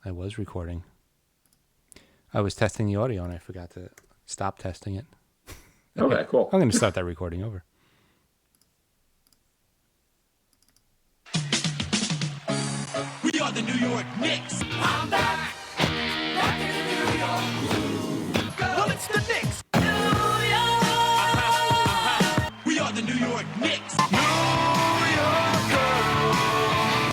I was recording. I was testing the audio and I forgot to stop testing it. Okay, cool. I'm going to start that recording over. We are the New York Knicks. I'm back. Rocking in New York. Well, it's the Knicks. New York. We are the New York Knicks. New York.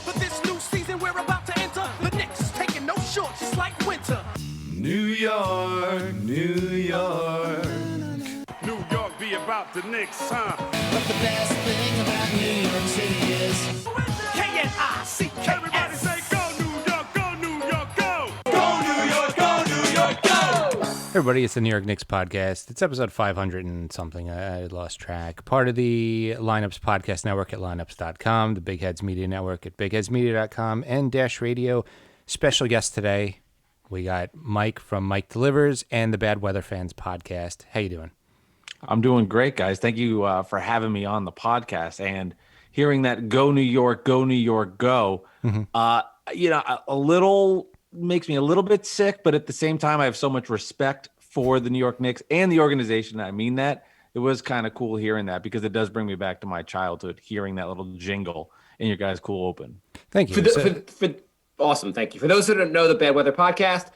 For this new season we're about to enter, the Knicks is taking no shorts, just like winter. New York, New York. New York be about the Knicks, huh? But the best thing about New York City is K-N-I-C-K-S. Everybody say go New York, go New York, go! Go New York, go New York, go! Hey everybody, it's the New York Knicks podcast. It's episode 500 and something. I lost track. Part of the Lineups Podcast Network at lineups.com, the Big Heads Media Network at bigheadsmedia.com, and Dash Radio. Special guest today, we got Mike from Mike Delivers and the Bad Weather Fans podcast. How you doing? I'm doing great, guys. Thank you for having me on the podcast and hearing that go New York, go New York, go. A little makes me a little bit sick, but at the same time, I have so much respect for the New York Knicks and the organization. I mean that. It was kind of cool hearing that because it does bring me back to my childhood, hearing that little jingle in your guys' cool open. Thank you. Awesome, thank you. For those who don't know the Bad Weather podcast,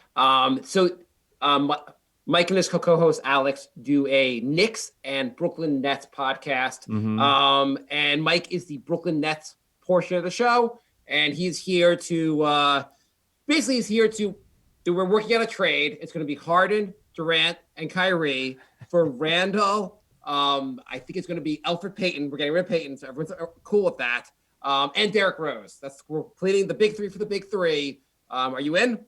Mike and his co-host Alex do a Knicks and Brooklyn Nets podcast. And Mike is the Brooklyn Nets portion of the show, and he's here to we're working on a trade. It's going to be Harden, Durant, and Kyrie for Randall. I think it's going to be Elfrid Payton. We're getting rid of Payton, so everyone's cool with that. And Derrick Rose. We're pleading the big three for the big three. Are you in?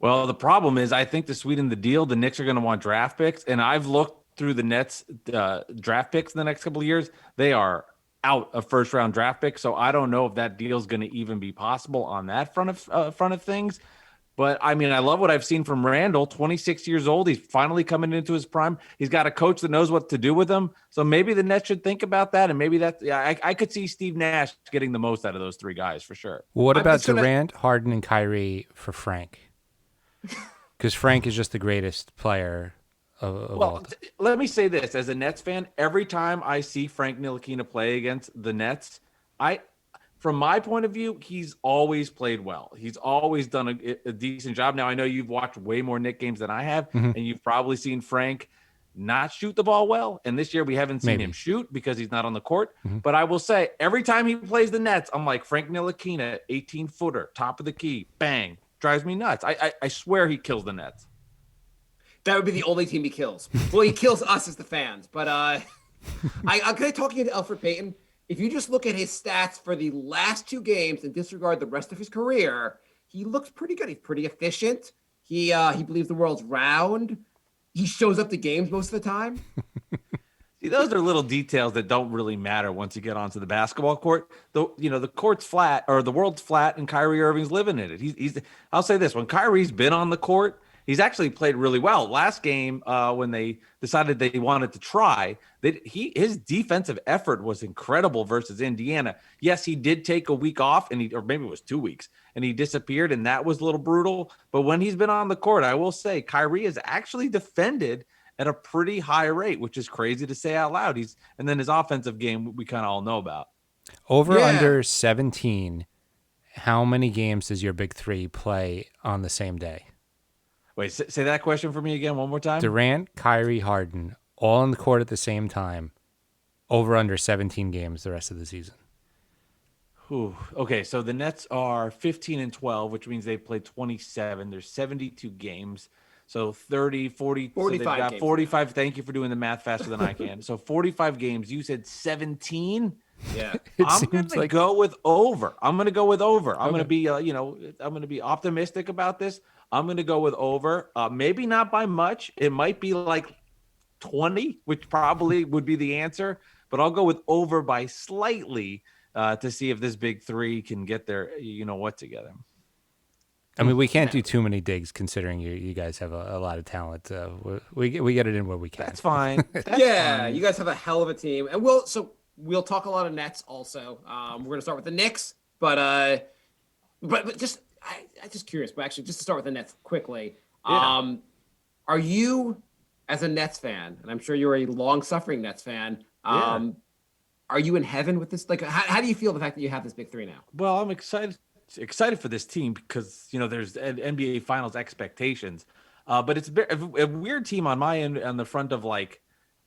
Well, the problem is I think to sweeten the deal, the Knicks are going to want draft picks. And I've looked through the Nets draft picks in the next couple of years. They are out of first round draft picks. So I don't know if that deal is going to even be possible on that front of things. But I mean, I love what I've seen from Randall, 26 years old. He's finally coming into his prime. He's got a coach that knows what to do with him. So maybe the Nets should think about that. And maybe I could see Steve Nash getting the most out of those three guys for sure. What about Durant, Harden, and Kyrie for Frank? Because Frank is just the greatest player of all time. Let me say this. As a Nets fan, every time I see Frank Ntilikina play against the Nets, from my point of view, he's always played well. He's always done a decent job. Now, I know you've watched way more Knick games than I have, and you've probably seen Frank not shoot the ball well. And this year we haven't seen him shoot because he's not on the court. But I will say, every time he plays the Nets, I'm like, Frank Ntilikina, 18-footer, top of the key, bang. Drives me nuts. I swear he kills the Nets. That would be the only team he kills. Well, he kills us as the fans. But I'm going to talk you to Elfrid Payton. If you just look at his stats for the last two games and disregard the rest of his career, he looks pretty good. He's pretty efficient. He believes the world's round. He shows up to games most of the time. See, those are little details that don't really matter once you get onto the basketball court. The court's flat or the world's flat, and Kyrie Irving's living in it. I'll say this: when Kyrie's been on the court, he's actually played really well. Last game, when they decided they wanted to try, his defensive effort was incredible versus Indiana. Yes, he did take a week off, or maybe it was 2 weeks, and he disappeared, and that was a little brutal. But when he's been on the court, I will say Kyrie has actually defended at a pretty high rate, which is crazy to say out loud. And then his offensive game, we kind of all know about. Under 17, how many games does your big three play on the same day? Wait, say that question for me again one more time. Durant, Kyrie, Harden, all on the court at the same time, under 17 games the rest of the season. Okay, so the Nets are 15-12, which means they've played 27. There's 72 games. So 30, 40, 45 so they've got games. 45. Thank you for doing the math faster than I can. So 45 games. You said 17? Yeah. I'm going to go with over. I'm going to go with over. I'm going to be, I'm going to be optimistic about this. I'm going to go with over. Maybe not by much. It might be like 20, which probably would be the answer. But I'll go with over by slightly to see if this big three can get their, what together. I mean, we can't do too many digs considering you guys have a lot of talent. We get it in where we can. That's fine. Fine. You guys have a hell of a team. And we'll talk a lot of Nets also. We're going to start with the Knicks, but just I just curious, but actually, just to start with the Nets quickly, Yeah. are you, as a Nets fan, and I'm sure you're a long-suffering Nets fan, Yeah. are you in heaven with this? Like, how do you feel the fact that you have this big three now? Well, I'm excited for this team because there's NBA Finals expectations, but it's a weird team on my end on the front of like.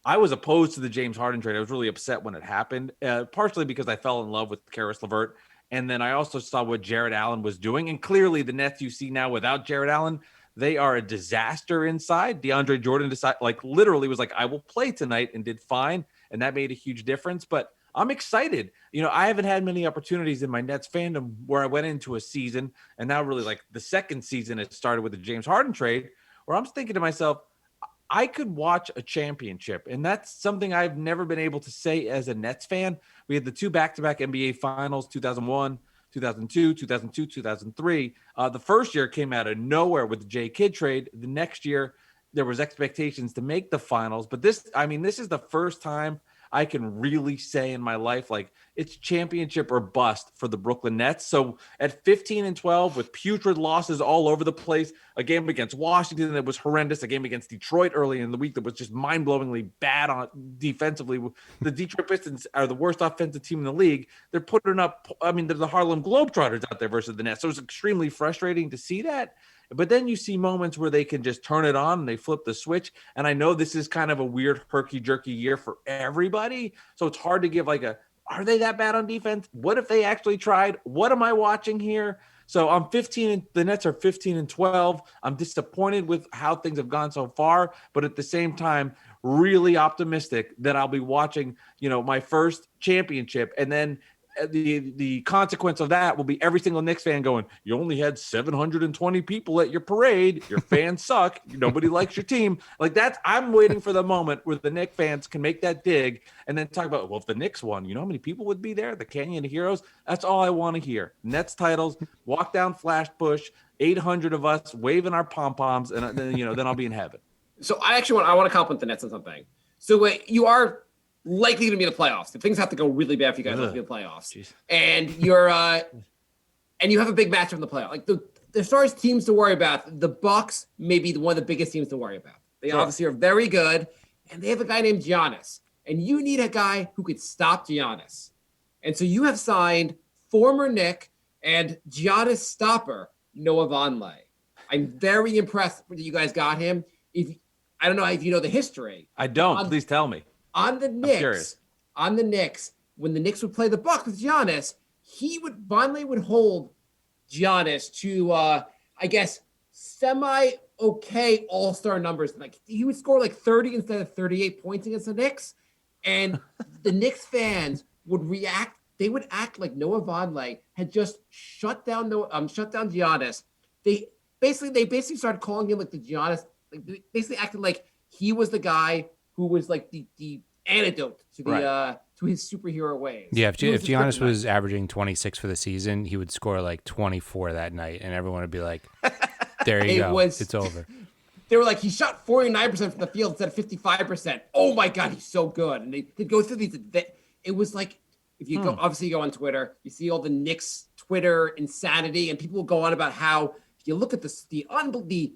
I was opposed to the James Harden trade. I was really upset when it happened, partially because I fell in love with Karis LeVert. And then I also saw what Jared Allen was doing. And clearly the Nets you see now without Jared Allen, they are a disaster inside. DeAndre Jordan decided, like literally was like, I will play tonight and did fine. And that made a huge difference. But I'm excited. I haven't had many opportunities in my Nets fandom where I went into a season and now really like the second season it started with the James Harden trade where I'm thinking to myself, I could watch a championship, and that's something I've never been able to say as a Nets fan. We had the two back-to-back NBA Finals, 2001, 2002, 2002, 2003. The first year came out of nowhere with the J. Kidd trade. The next year, there was expectations to make the finals. But this is the first time I can really say in my life, like it's championship or bust for the Brooklyn Nets. So at 15-12 with putrid losses all over the place, a game against Washington that was horrendous, a game against Detroit early in the week that was just mind-blowingly bad on defensively. The Detroit Pistons are the worst offensive team in the league. They're putting up, they're the Harlem Globetrotters out there versus the Nets. So it's extremely frustrating to see that. But then you see moments where they can just turn it on and they flip the switch. And I know this is kind of a weird herky-jerky year for everybody. So it's hard to give are they that bad on defense? What if they actually tried? What am I watching here? So I'm 15 the Nets are 15-12. I'm disappointed with how things have gone so far, but at the same time, really optimistic that I'll be watching, my first championship. And then the consequence of that will be every single Knicks fan going, you only had 720 people at your parade. Your fans suck. Nobody likes your team. Like I'm waiting for the moment where the Knicks fans can make that dig and then talk about, well, if the Knicks won, how many people would be there? The Canyon of Heroes. That's all I want to hear. Nets titles, walk down Flatbush, 800 of us waving our pom-poms. And then I'll be in heaven. So I want to compliment the Nets on something. So you are likely to be in the playoffs. If things have to go really bad for you guys to be in the playoffs. Jeez. And you're and you have a big matchup in the playoffs. Like as far as teams to worry about, the Bucks may be one of the biggest teams to worry about. They obviously are very good, and they have a guy named Giannis. And you need a guy who could stop Giannis. And so you have signed former Knick and Giannis stopper Noah Vonleh. I'm very impressed that you guys got him. I don't know if you know the history. I don't. Please tell me. On the Knicks, when the Knicks would play the Bucks with Giannis, Vonleh would hold Giannis to I guess semi-okay all-star numbers. Like he would score like 30 instead of 38 points against the Knicks, and the Knicks fans would react. They would act like Noah Vonleh had just shut down Giannis. They basically started calling him like the Giannis, like they basically acted like he was the guy who was like the antidote to to his superhero ways. Yeah, if Giannis was averaging 26 for the season, he would score like 24 that night, and everyone would be like, there you go. It's over. They were like, he shot 49% from the field instead of 55%. Oh my God, he's so good. And they'd go through these. It was like, if you go, obviously you go on Twitter, you see all the Knicks Twitter insanity, and people will go on about how if you look at the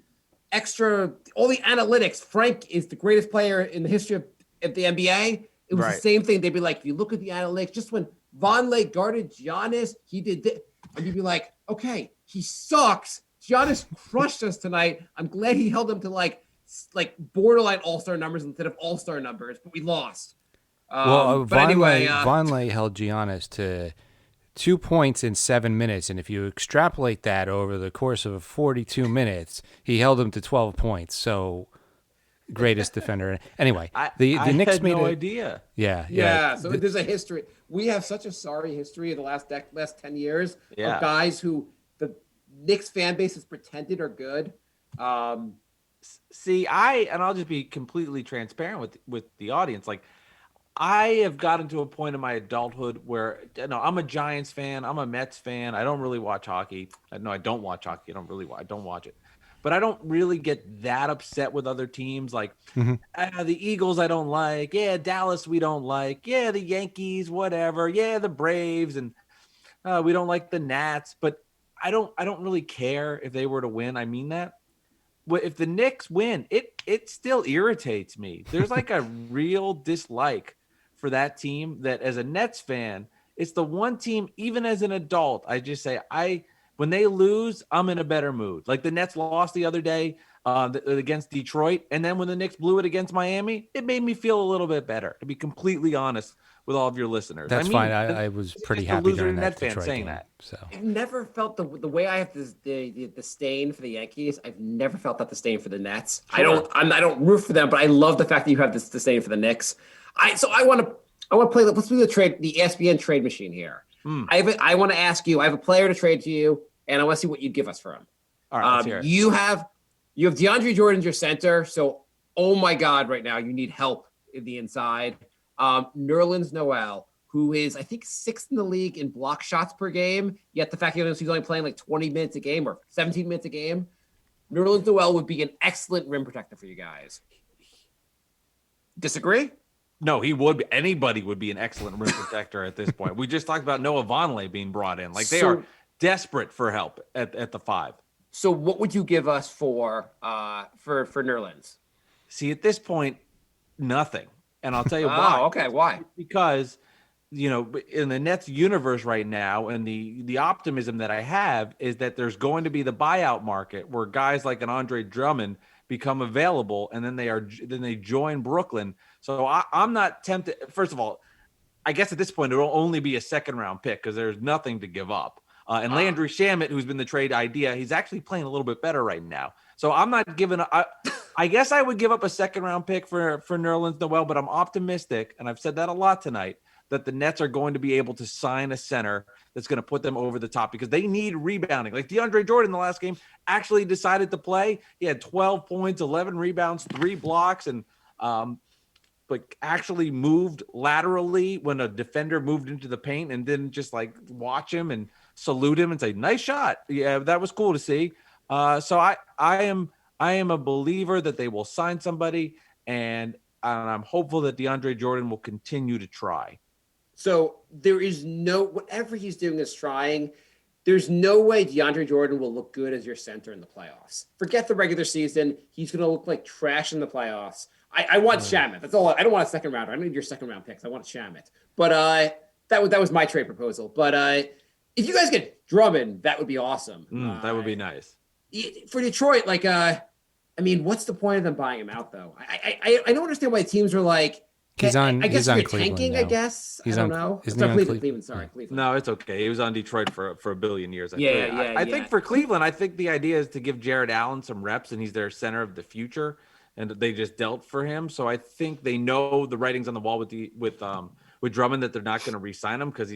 extra, all the analytics, Frank is the greatest player in the history of the NBA. It was the same thing. They'd be like, if you look at the analytics, just when Vonleh guarded Giannis, he did this. And you'd be like, okay, he sucks. Giannis crushed us tonight. I'm glad he held them to like borderline all-star numbers instead of all-star numbers, but we lost. Vonleh held Giannis to 2 points in 7 minutes, and if you extrapolate that over the course of 42 minutes, he held him to 12 points. So, greatest defender. Anyway, the Knicks had made no idea. Yeah. So there's a history. We have such a sorry history of the last 10 years of guys who the Knicks fan base has pretended are good. See, I'll just be completely transparent with the audience. Like, I have gotten to a point in my adulthood where I'm a Giants fan. I'm a Mets fan. I don't really watch hockey. No, I don't watch hockey. I don't watch it. But I don't really get that upset with other teams. Like the Eagles, I don't like. Yeah, Dallas, we don't like. Yeah, the Yankees, whatever. Yeah, the Braves, and we don't like the Nats. But I don't really care if they were to win. I mean that. If the Knicks win, it still irritates me. There's like a real dislike for that team that as a Nets fan, it's the one team, even as an adult, I just say, when they lose, I'm in a better mood. Like the Nets lost the other day against Detroit. And then when the Knicks blew it against Miami, it made me feel a little bit better, to be completely honest with all of your listeners. That's fine. I was pretty just a happy loser during that Net fan Detroit saying game. that. So I've never felt the way I have the disdain for the Yankees. I've never felt that disdain for the Nets. Sure. I don't root for them, but I love the fact that you have this disdain for the Knicks. I want to play. Let's do the ESPN trade machine here. I want to ask you. I have a player to trade to you, and I want to see what you'd give us for him. All right, let's hear it. You have DeAndre Jordan as your center. So, oh my God, right now you need help in the inside. Nerlens Noel, who is, I think, 6th in the league in block shots per game, yet the fact he's only playing like 20 minutes a game or 17 minutes a game. Nerlens Noel would be an excellent rim protector for you guys. Disagree? No, he would be. Anybody would be an excellent rim protector at this point. We just talked about Noah Vonleh being brought in. Like they are desperate for help at the 5. So what would you give us for Nerlens? See, at this point, nothing. And I'll tell you why. Oh, okay. Why? Because, in the Nets universe right now, and the optimism that I have is that there's going to be the buyout market where guys like an Andre Drummond become available, and then they join Brooklyn. So I'm not tempted. First of all, I guess at this point it will only be a 2nd-round pick because there's nothing to give up. And Landry Shamet, who's been the trade idea, he's actually playing a little bit better right now. So I'm not giving. I guess I would give up a 2nd-round pick for Nerlens Noel, but I'm optimistic, and I've said that a lot tonight, that the Nets are going to be able to sign a center that's going to put them over the top because they need rebounding. Like DeAndre Jordan in the last game actually decided to play. He had 12 points, 11 rebounds, 3 blocks, and actually moved laterally when a defender moved into the paint and didn't just like watch him and salute him and say, nice shot. Yeah, that was cool to see. So I am a believer that they will sign somebody, and I'm hopeful that DeAndre Jordan will continue to try. So there is whatever he's doing is trying. There's no way DeAndre Jordan will look good as your center in the playoffs. Forget the regular season. He's going to look like trash in the playoffs. I want Shamet. That's all. I don't want a 2nd rounder. I don't need your 2nd-round picks. I want Shamet. But that was my trade proposal. But if you guys get Drummond, that would be awesome. That would be nice. For Detroit, what's the point of them buying him out, though? I don't understand why teams are like, I guess you're tanking, now. I guess. I don't know. Isn't he on Cleveland. Sorry, Cleveland. No, it's okay. He was on Detroit for a billion years. I think for Cleveland, I think the idea is to give Jared Allen some reps, and he's their center of the future, and they just dealt for him. So I think they know the writing's on the wall with Drummond that they're not going to re-sign him because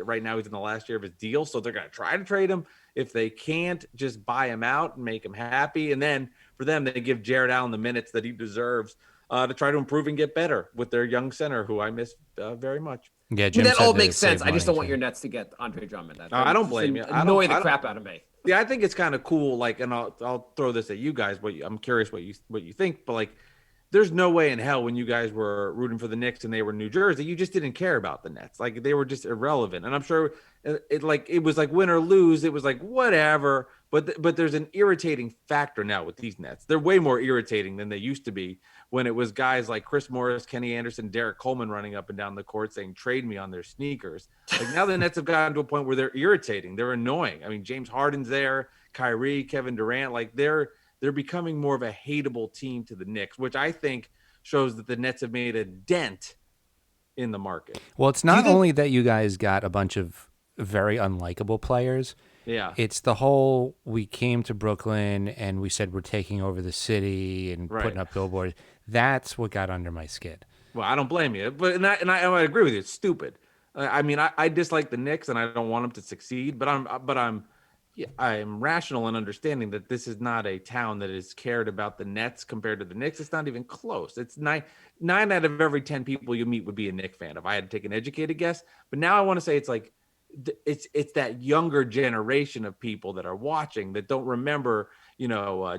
right now he's in the last year of his deal. So they're going to try to trade him. If they can't, just buy him out and make him happy. And then for them, they give Jared Allen the minutes that he deserves to try to improve and get better with their young center, who I miss very much. Yeah, Jim that all makes sense. I just don't want your Nets to get Andre Drummond. I don't blame you. Annoy the crap out of me. Yeah, I think it's kind of cool. And I'll throw this at you guys. I'm curious what you think. But there's no way in hell when you guys were rooting for the Knicks and they were in New Jersey, you just didn't care about the Nets. They were just irrelevant. And I'm sure it was like win or lose. It was like whatever. But there's an irritating factor now with these Nets. They're way more irritating than they used to be when it was guys like Chris Morris, Kenny Anderson, Derek Coleman running up and down the court saying, trade me on their sneakers. Now the Nets have gotten to a point where they're irritating. They're annoying. I mean, James Harden's there, Kyrie, Kevin Durant, they're becoming more of a hateable team to the Knicks, which I think shows that the Nets have made a dent in the market. Well, it's not only that you guys got a bunch of very unlikable players. Yeah. It's the whole, we came to Brooklyn and we said we're taking over the city and putting up billboards. That's what got under my skin. Well, I don't blame you, but I agree with you. It's stupid. I dislike the Knicks and I don't want them to succeed, but I'm rational in understanding that this is not a town that is cared about the Nets compared to the Knicks. It's not even close. It's nine out of every 10 people you meet would be a Knicks fan if I had to take an educated guess. But now I want to say it's that younger generation of people that are watching that don't remember,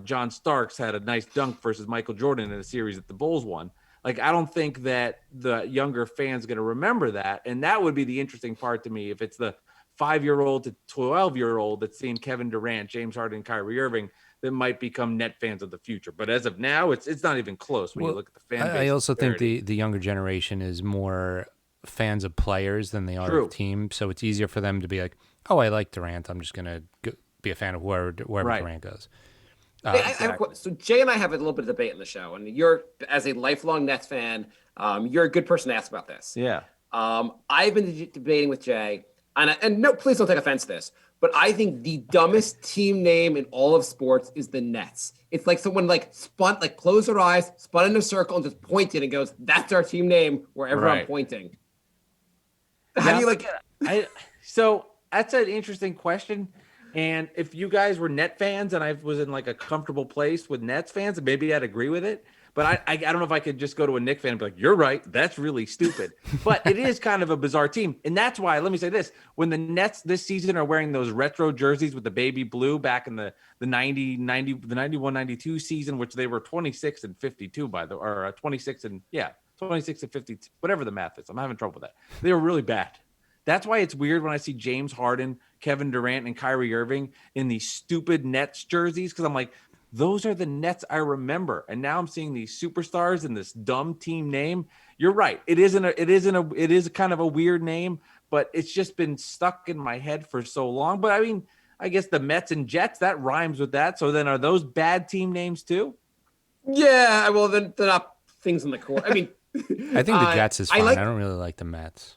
John Starks had a nice dunk versus Michael Jordan in a series that the Bulls won. I don't think that the younger fans going to remember that. And that would be the interesting part to me if it's the 5-year-old to 12-year-old that's seeing Kevin Durant, James Harden, Kyrie Irving that might become net fans of the future. But as of now, it's not even close when you look at the fan base. I also think disparity. the younger generation is more fans of players than they are True. of teams. So it's easier for them to be like, oh, I like Durant. I'm just going to be a fan of wherever Right. Durant goes. Hey, I have so Jay and I have a little bit of debate in the show, and you're, as a lifelong Nets fan, you're a good person to ask about this. Yeah. I've been debating with Jay, and no, please don't take offense to this, but I think the dumbest team name in all of sports is the Nets. It's like someone closed their eyes, spun in a circle, and just pointed and goes, "That's our team name," wherever I'm pointing. How do you like it? So that's an interesting question. And if you guys were Net fans and I was in like a comfortable place with Nets fans, maybe I'd agree with it. But I don't know if I could just go to a Knicks fan and be like, "You're right. That's really stupid." But it is kind of a bizarre team. And that's why, let me say this, when the Nets this season are wearing those retro jerseys with the baby blue back in the 91-92 season, which they were 26 and 52 or 26 and 52, whatever the math is. I'm having trouble with that. They were really bad. That's why it's weird when I see James Harden, Kevin Durant, and Kyrie Irving in these stupid Nets jerseys, because I'm like, those are the Nets I remember. And now I'm seeing these superstars in this dumb team name. You're right. It is kind of a weird name, but it's just been stuck in my head for so long. But I mean, I guess the Mets and Jets, that rhymes with that. So then are those bad team names too? Yeah, well, they're not things in the court. I mean, I think the Jets is fine. I don't really like the Mets.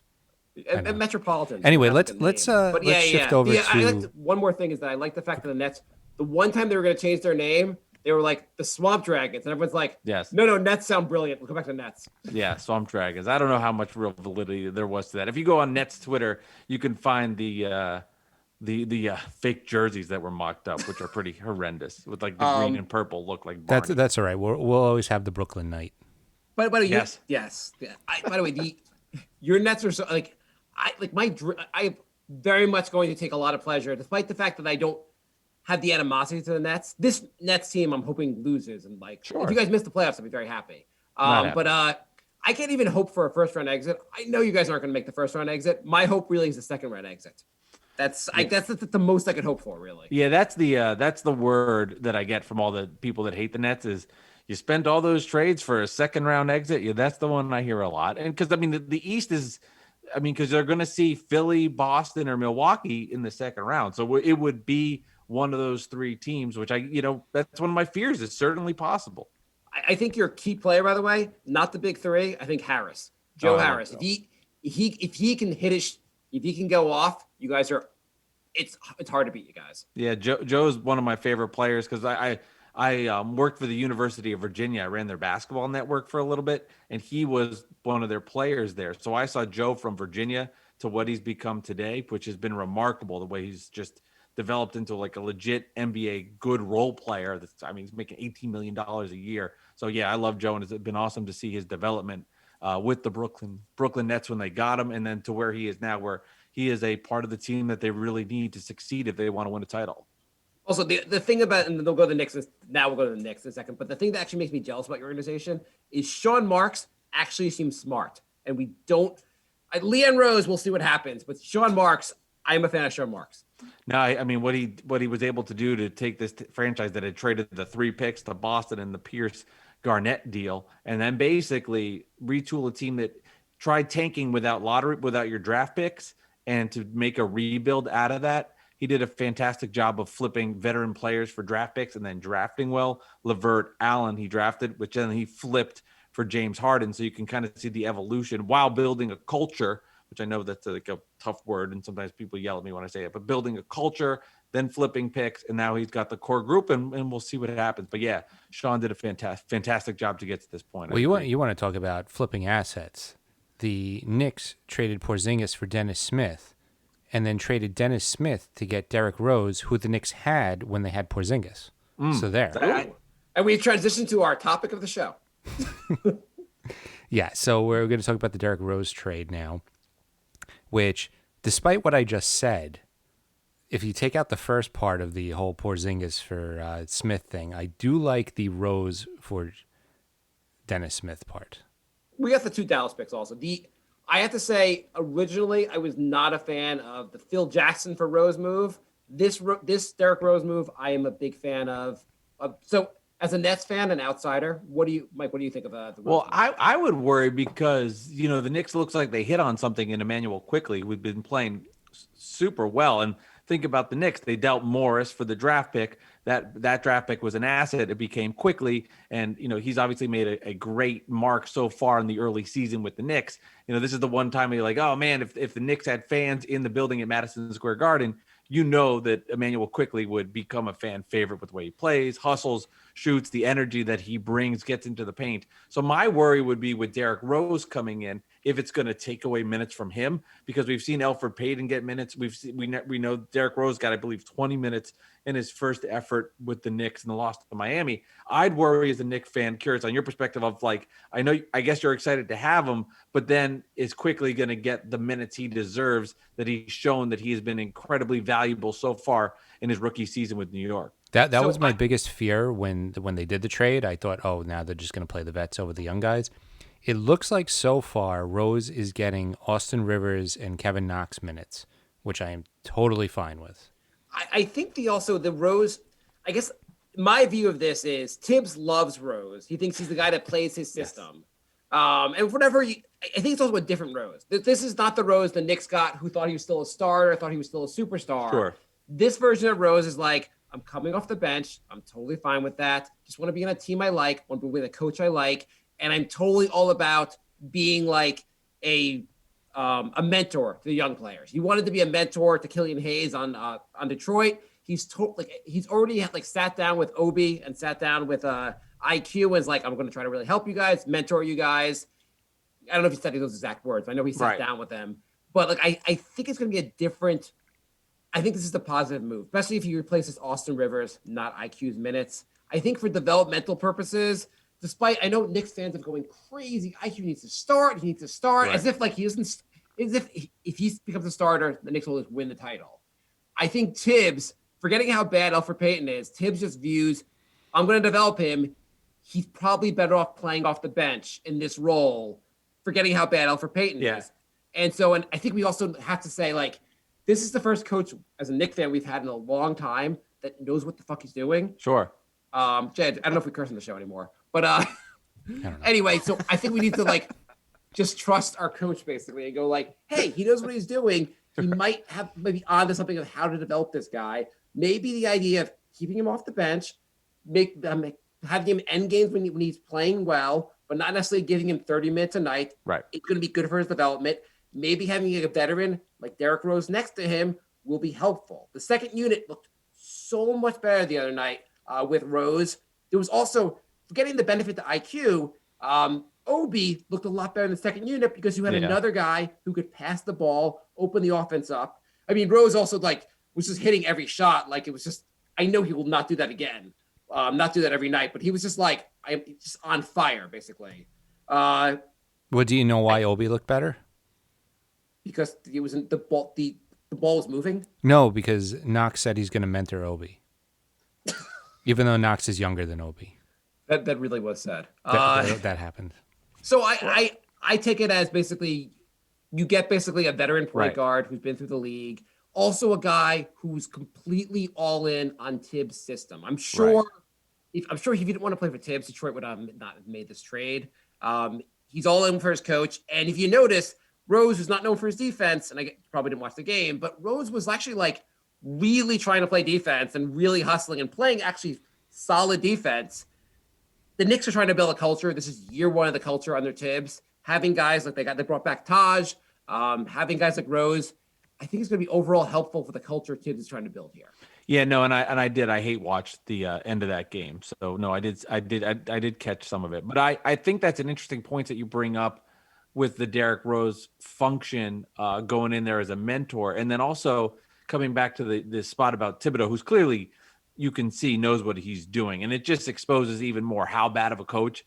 Metropolitan. Anyway, let's shift over to one more thing is that I like the fact that the Nets, the one time they were going to change their name, they were like the Swamp Dragons, and everyone's like, "Yes, no, Nets sound brilliant. We'll come back to the Nets." Yeah, Swamp Dragons. I don't know how much real validity there was to that. If you go on Nets Twitter, you can find the fake jerseys that were mocked up, which are pretty horrendous, with like the green and purple look like Barney. That's all right. We'll always have the Brooklyn Night. By the way, yes. By the way, your Nets are so like. I'm very much going to take a lot of pleasure, despite the fact that I don't have the animosity to the Nets. This Nets team, I'm hoping loses, and if you guys miss the playoffs, I'll be very happy. But I can't even hope for a first round exit. I know you guys aren't going to make the first round exit. My hope really is the second round exit. That's the most I could hope for, really. Yeah, that's the word that I get from all the people that hate the Nets is you spent all those trades for a second round exit. Yeah, that's the one I hear a lot, and because I mean the East is. I mean, because they're going to see Philly, Boston, or Milwaukee in the second round. So it would be one of those three teams, which that's one of my fears. It's certainly possible. I think your key player, by the way, not the big three. I think Harris, Joe Harris. If he can if he can go off, you guys are. It's hard to beat you guys. Yeah, Joe's one of my favorite players because I worked for the University of Virginia. I ran their basketball network for a little bit, and he was one of their players there. So I saw Joe from Virginia to what he's become today, which has been remarkable, the way he's just developed into like a legit NBA good role player. He's making $18 million a year. So, yeah, I love Joe, and it's been awesome to see his development with the Brooklyn Nets when they got him, and then to where he is now, where he is a part of the team that they really need to succeed if they want to win a title. Also, the thing about, and they'll go to the Knicks, now we'll go to the Knicks in a second, but the thing that actually makes me jealous about your organization is Sean Marks actually seems smart. And we don't, Leon Rose, we'll see what happens, but Sean Marks, I'm a fan of Sean Marks. No, I mean, what he was able to do to take this franchise that had traded the 3 picks to Boston in the Pierce Garnett deal, and then basically retool a team that tried tanking without your draft picks, and to make a rebuild out of that. He did a fantastic job of flipping veteran players for draft picks and then drafting well. LeVert Allen, he drafted, which then he flipped for James Harden. So you can kind of see the evolution while building a culture, which I know that's like a tough word, and sometimes people yell at me when I say it, but building a culture, then flipping picks, and now he's got the core group, and we'll see what happens. But yeah, Sean did a fantastic job to get to this point. Well, you want to talk about flipping assets. The Knicks traded Porzingis for Dennis Smith, and then traded Dennis Smith to get Derrick Rose, who the Knicks had when they had Porzingis. So there. And we transitioned to our topic of the show. Yeah, so we're going to talk about the Derrick Rose trade now, which, despite what I just said, if you take out the first part of the whole Porzingis for Smith thing, I do like the Rose for Dennis Smith part. We got the 2 Dallas picks also. I have to say, originally, I was not a fan of the Phil Jackson for Rose move. This Derrick Rose move, I am a big fan of. So, as a Nets fan, an outsider, Mike? What do you think of the Rose Well, move? I would worry because, the Knicks looks like they hit on something in Emmanuel quickly. We've been playing super well. And think about the Knicks. They dealt Morris for the draft pick. That draft pick was an asset. It became quickly. And, he's obviously made a great mark so far in the early season with the Knicks. This is the one time you're like, oh, man, if the Knicks had fans in the building at Madison Square Garden, that Emmanuel quickly would become a fan favorite with the way he plays, hustles, shoots, the energy that he brings, gets into the paint. So my worry would be with Derrick Rose coming in, if it's going to take away minutes from him, because we've seen Elfrid Payton get minutes. We know Derrick Rose got, I believe, 20 minutes in his first effort with the Knicks in the loss to Miami. I'd worry as a Knicks fan, curious on your perspective of I guess you're excited to have him, but then is quickly going to get the minutes he deserves, that he's shown that he has been incredibly valuable so far in his rookie season with New York. That was my biggest fear when they did the trade. I thought, oh, now they're just going to play the vets over the young guys. It looks like so far Rose is getting Austin Rivers and Kevin Knox minutes, which I am totally fine with. I think the Rose, I guess my view of this is Tibbs loves Rose. He thinks he's the guy that plays his system. Yes. And whatever, I think it's also a different Rose. This is not the Rose the Knicks got who thought he was still a starter, thought he was still a superstar. Sure. This version of Rose is like, I'm coming off the bench. I'm totally fine with that. Just want to be on a team I like, want to be with a coach I like. And I'm totally all about being like a mentor to the young players. He wanted to be a mentor to Killian Hayes on Detroit. He's already sat down with Obi and sat down with IQ and is like, I'm going to try to really help you guys, mentor you guys. I don't know if he said those exact words, but I know he sat down with them. But I think it's going to be a different. I think this is a positive move, especially if he replaces Austin Rivers, not IQ's minutes. I think for developmental purposes, despite I know Knicks fans are going crazy, IQ needs to start. He needs to start as if he doesn't. As if he becomes a starter, the Knicks will just win the title. I think Tibbs, forgetting how bad Elfrid Payton is, Tibbs just views, I'm going to develop him. He's probably better off playing off the bench in this role, forgetting how bad Elfrid Payton is. And so, and I think we also have to say, this is the first coach as a Knicks fan we've had in a long time that knows what the fuck he's doing. Sure. Jay, I don't know if we curse on the show anymore, but anyway, so I think we need to just trust our coach basically and go hey, he knows what he's doing. He might have maybe onto something of how to develop this guy. Maybe the idea of keeping him off the bench, having him end games when he's playing well, but not necessarily giving him 30 minutes a night. Right. It's going to be good for his development. Maybe having a veteran like Derrick Rose next to him will be helpful. The second unit looked so much better the other night with Rose. There was also, getting the benefit to IQ, Obi looked a lot better in the second unit because you had another guy who could pass the ball, open the offense up. I mean, Rose also was just hitting every shot. It was just, I know he will not do that again. Not do that every night, but he was just I'm just on fire basically. Well, do you know why Obi looked better? Because it was the ball. The ball was moving. No, because Knox said he's going to mentor Obi, even though Knox is younger than Obi. That really was sad. That happened. So I take it as basically you get basically a veteran point guard who's been through the league, also a guy who's completely all in on Tibbs' system. I'm sure if he didn't want to play for Tibbs, Detroit would not have made this trade. He's all in for his coach, and if you notice, Rose was not known for his defense, and I probably didn't watch the game, but Rose was actually really trying to play defense and really hustling and playing actually solid defense. The Knicks are trying to build a culture. This is year one of the culture under Tibbs. Having guys they brought back Taj, having guys like Rose, I think it's going to be overall helpful for the culture Tibbs is trying to build here. Yeah, no, and I hate watch the end of that game. So no, I did catch some of it, but I think that's an interesting point that you bring up with the Derrick Rose function going in there as a mentor, and then also coming back to the spot about Thibodeau, who's clearly, you can see, knows what he's doing, and it just exposes even more how bad of a coach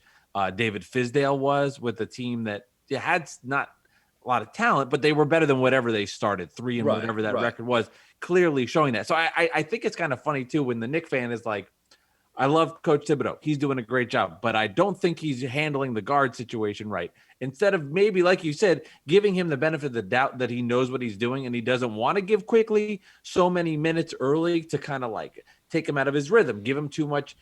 David Fizdale was with a team that had not a lot of talent, but they were better than whatever they started, 3 and whatever that record was, clearly showing that. So I think it's kind of funny too when the Knicks fan is like, I love Coach Thibodeau. He's doing a great job, but I don't think he's handling the guard situation right. Instead of maybe, like you said, giving him the benefit of the doubt that he knows what he's doing and he doesn't want to give quickly so many minutes early to kind of like take him out of his rhythm, give him too much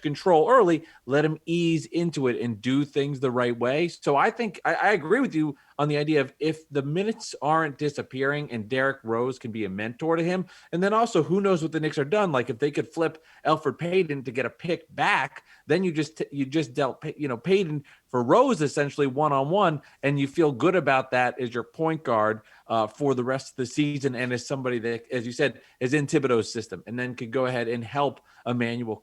control early, let him ease into it and do things the right way. So I think I agree with you on the idea of if the minutes aren't disappearing and Derrick Rose can be a mentor to him. And then also who knows what the Knicks are done. Like if they could flip Elfrid Payton to get a pick back, then you just dealt, Payton for Rose essentially one-on-one. And you feel good about that as your point guard for the rest of the season. And as somebody that, as you said, is in Thibodeau's system and then could go ahead and help Emmanuel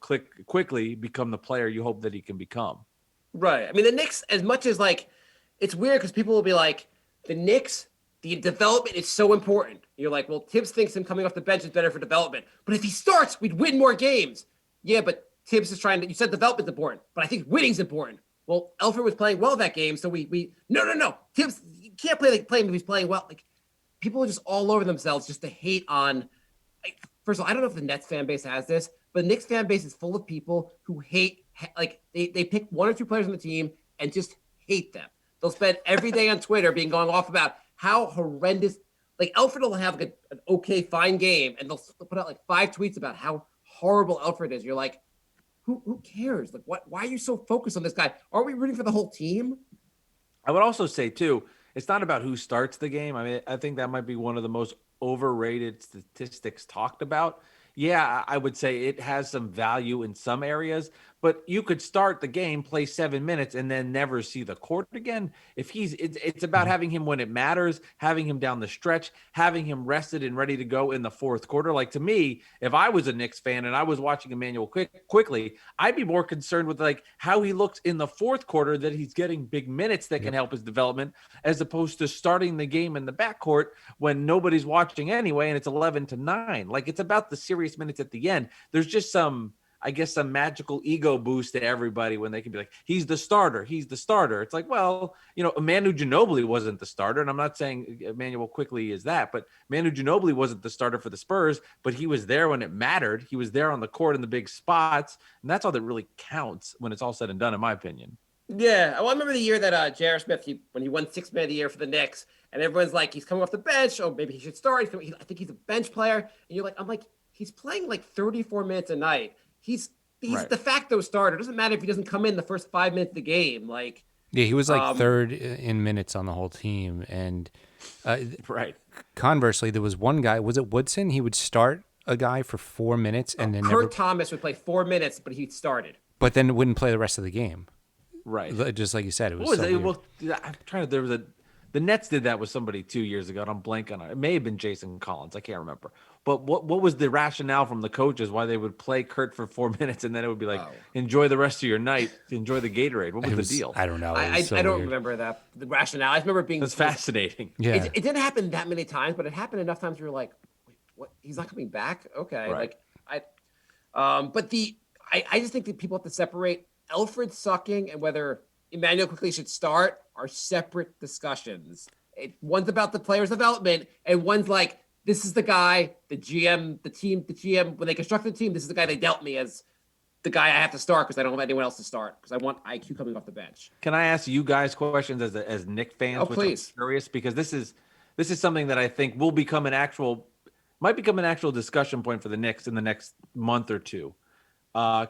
quickly become the player you hope that he can become. Right. I mean, the Knicks, as much as like, it's weird because people will be like, the Knicks, the development is so important. You're like, well, Tibbs thinks him coming off the bench is better for development. But if he starts, we'd win more games. Yeah, but Tibbs is trying to, you said development's important, but I think winning's important. Well, Elfrid was playing well that game, so no. Tibbs, you can't play him if he's playing well. Like, people are just all over themselves just to hate on, first of all, I don't know if the Nets fan base has this, but the Knicks fan base is full of people who hate, like, they pick one or two players on the team and just hate them. They'll spend every day on Twitter going off about how horrendous, like Elfrid will have like an okay, fine game, and they'll put out like 5 tweets about how horrible Elfrid is. You're like, who cares? Like, why are you so focused on this guy? Aren't we rooting for the whole team? I would also say too, it's not about who starts the game. I mean, I think that might be one of the most overrated statistics talked about. Yeah, I would say it has some value in some areas, but you could start the game, play 7 minutes, and then never see the court again. If it's about having him when it matters, having him down the stretch, having him rested and ready to go in the fourth quarter. Like to me, if I was a Knicks fan and I was watching Emmanuel quickly, I'd be more concerned with like how he looks in the fourth quarter, that he's getting big minutes that can help his development, as opposed to starting the game in the backcourt when nobody's watching anyway and it's 11-9. Like it's about the serious minutes at the end. There's just some magical ego boost to everybody when they can be like, he's the starter. It's like, well, Manu Ginobili wasn't the starter. And I'm not saying Emmanuel quickly is that, but Manu Ginobili wasn't the starter for the Spurs, but he was there when it mattered. He was there on the court in the big spots. And that's all that really counts when it's all said and done, in my opinion. Yeah. Well, I remember the year that J.R. Smith, when he won 6th Man of the Year for the Knicks, and everyone's like, he's coming off the bench. Oh, maybe he should start. I think he's a bench player. And you're like, I'm like, he's playing like 34 minutes a night. He's right. De facto starter. It doesn't matter if he doesn't come in the first 5 minutes of the game. Like, yeah, he was like third in minutes on the whole team. And right. Conversely, there was one guy, was it Woodson? He would start a guy for 4 minutes and then Kurt Thomas would play 4 minutes, but he started. But then wouldn't play the rest of the game. Right. Just like you said, it was so weird. Well, I'm trying to, there was the Nets did that with somebody 2 years ago, and I'm blanking on it. It may have been Jason Collins. I can't remember. But what was the rationale from the coaches why they would play Kurt for 4 minutes and then it would be like, enjoy the rest of your night, enjoy the Gatorade? What was the deal? I don't know. I don't remember that. The rationale. I just remember it being. That's fascinating. Yeah. It didn't happen that many times, but it happened enough times where you're like, wait, what? He's not coming back? Okay. Right. But I just think that people have to separate Elfrid sucking and whether Emmanuel quickly should start are separate discussions. One's about the player's development, and one's like, this is the guy, the GM, the GM, when they constructed the team, this is the guy they dealt me as the guy I have to start because I don't have anyone else to start because I want IQ coming off the bench. Can I ask you guys questions as Knicks fans? Oh, please. I'm curious because this is something that I think might become an actual discussion point for the Knicks in the next month or two.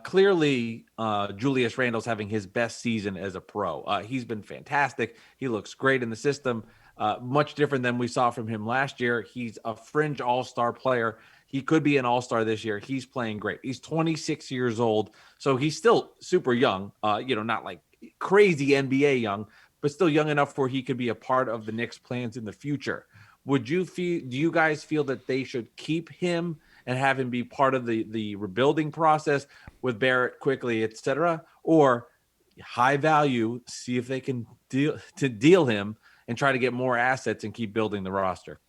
Clearly, Julius Randle's having his best season as a pro. He's been fantastic. He looks great in the system. Much different than we saw from him last year. He's a fringe all-star player. He could be an all-star this year. He's playing great. He's 26 years old, so he's still super young. Not like crazy NBA young, but still young enough where he could be a part of the Knicks' plans in the future. Do you guys feel that they should keep him and have him be part of the rebuilding process with Barrett quickly, et cetera, or high value, see if they can deal him and try to get more assets and keep building the roster?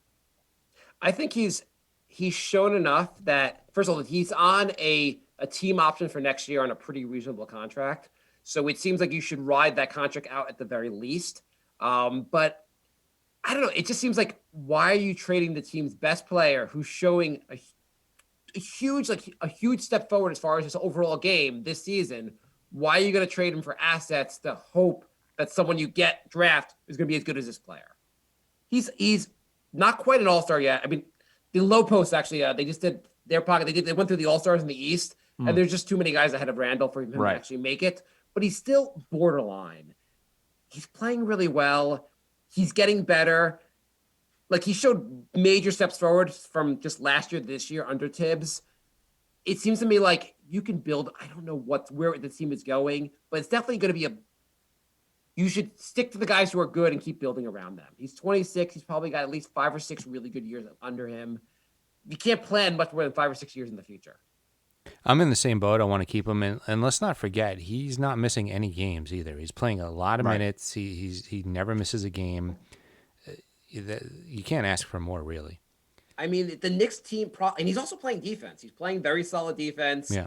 I think he's shown enough that, first of all, he's on a team option for next year on a pretty reasonable contract. So it seems like you should ride that contract out at the very least. But I don't know. It just seems like, why are you trading the team's best player who's showing a huge step forward as far as his overall game this season. Why are you going to trade him for assets to hope that someone you get draft is going to be as good as this player? He's not quite an all-star yet. I mean, the low post actually, they just did their pocket. They went through the all-stars in the East, and there's just too many guys ahead of Randall for him to actually make it. But he's still borderline. He's playing really well. He's getting better. Like, he showed major steps forward from just last year to this year under Tibbs. It seems to me like you can build. I don't know where the team is going, but it's definitely going to be you should stick to the guys who are good and keep building around them. He's 26. He's probably got at least 5 or 6 really good years under him. You can't plan much more than 5 or 6 years in the future. I'm in the same boat. I want to keep him in, and let's not forget he's not missing any games either. He's playing a lot of minutes. He never misses a game. You can't ask for more, really. I mean, the Knicks team, and he's also playing defense. He's playing very solid defense. Yeah,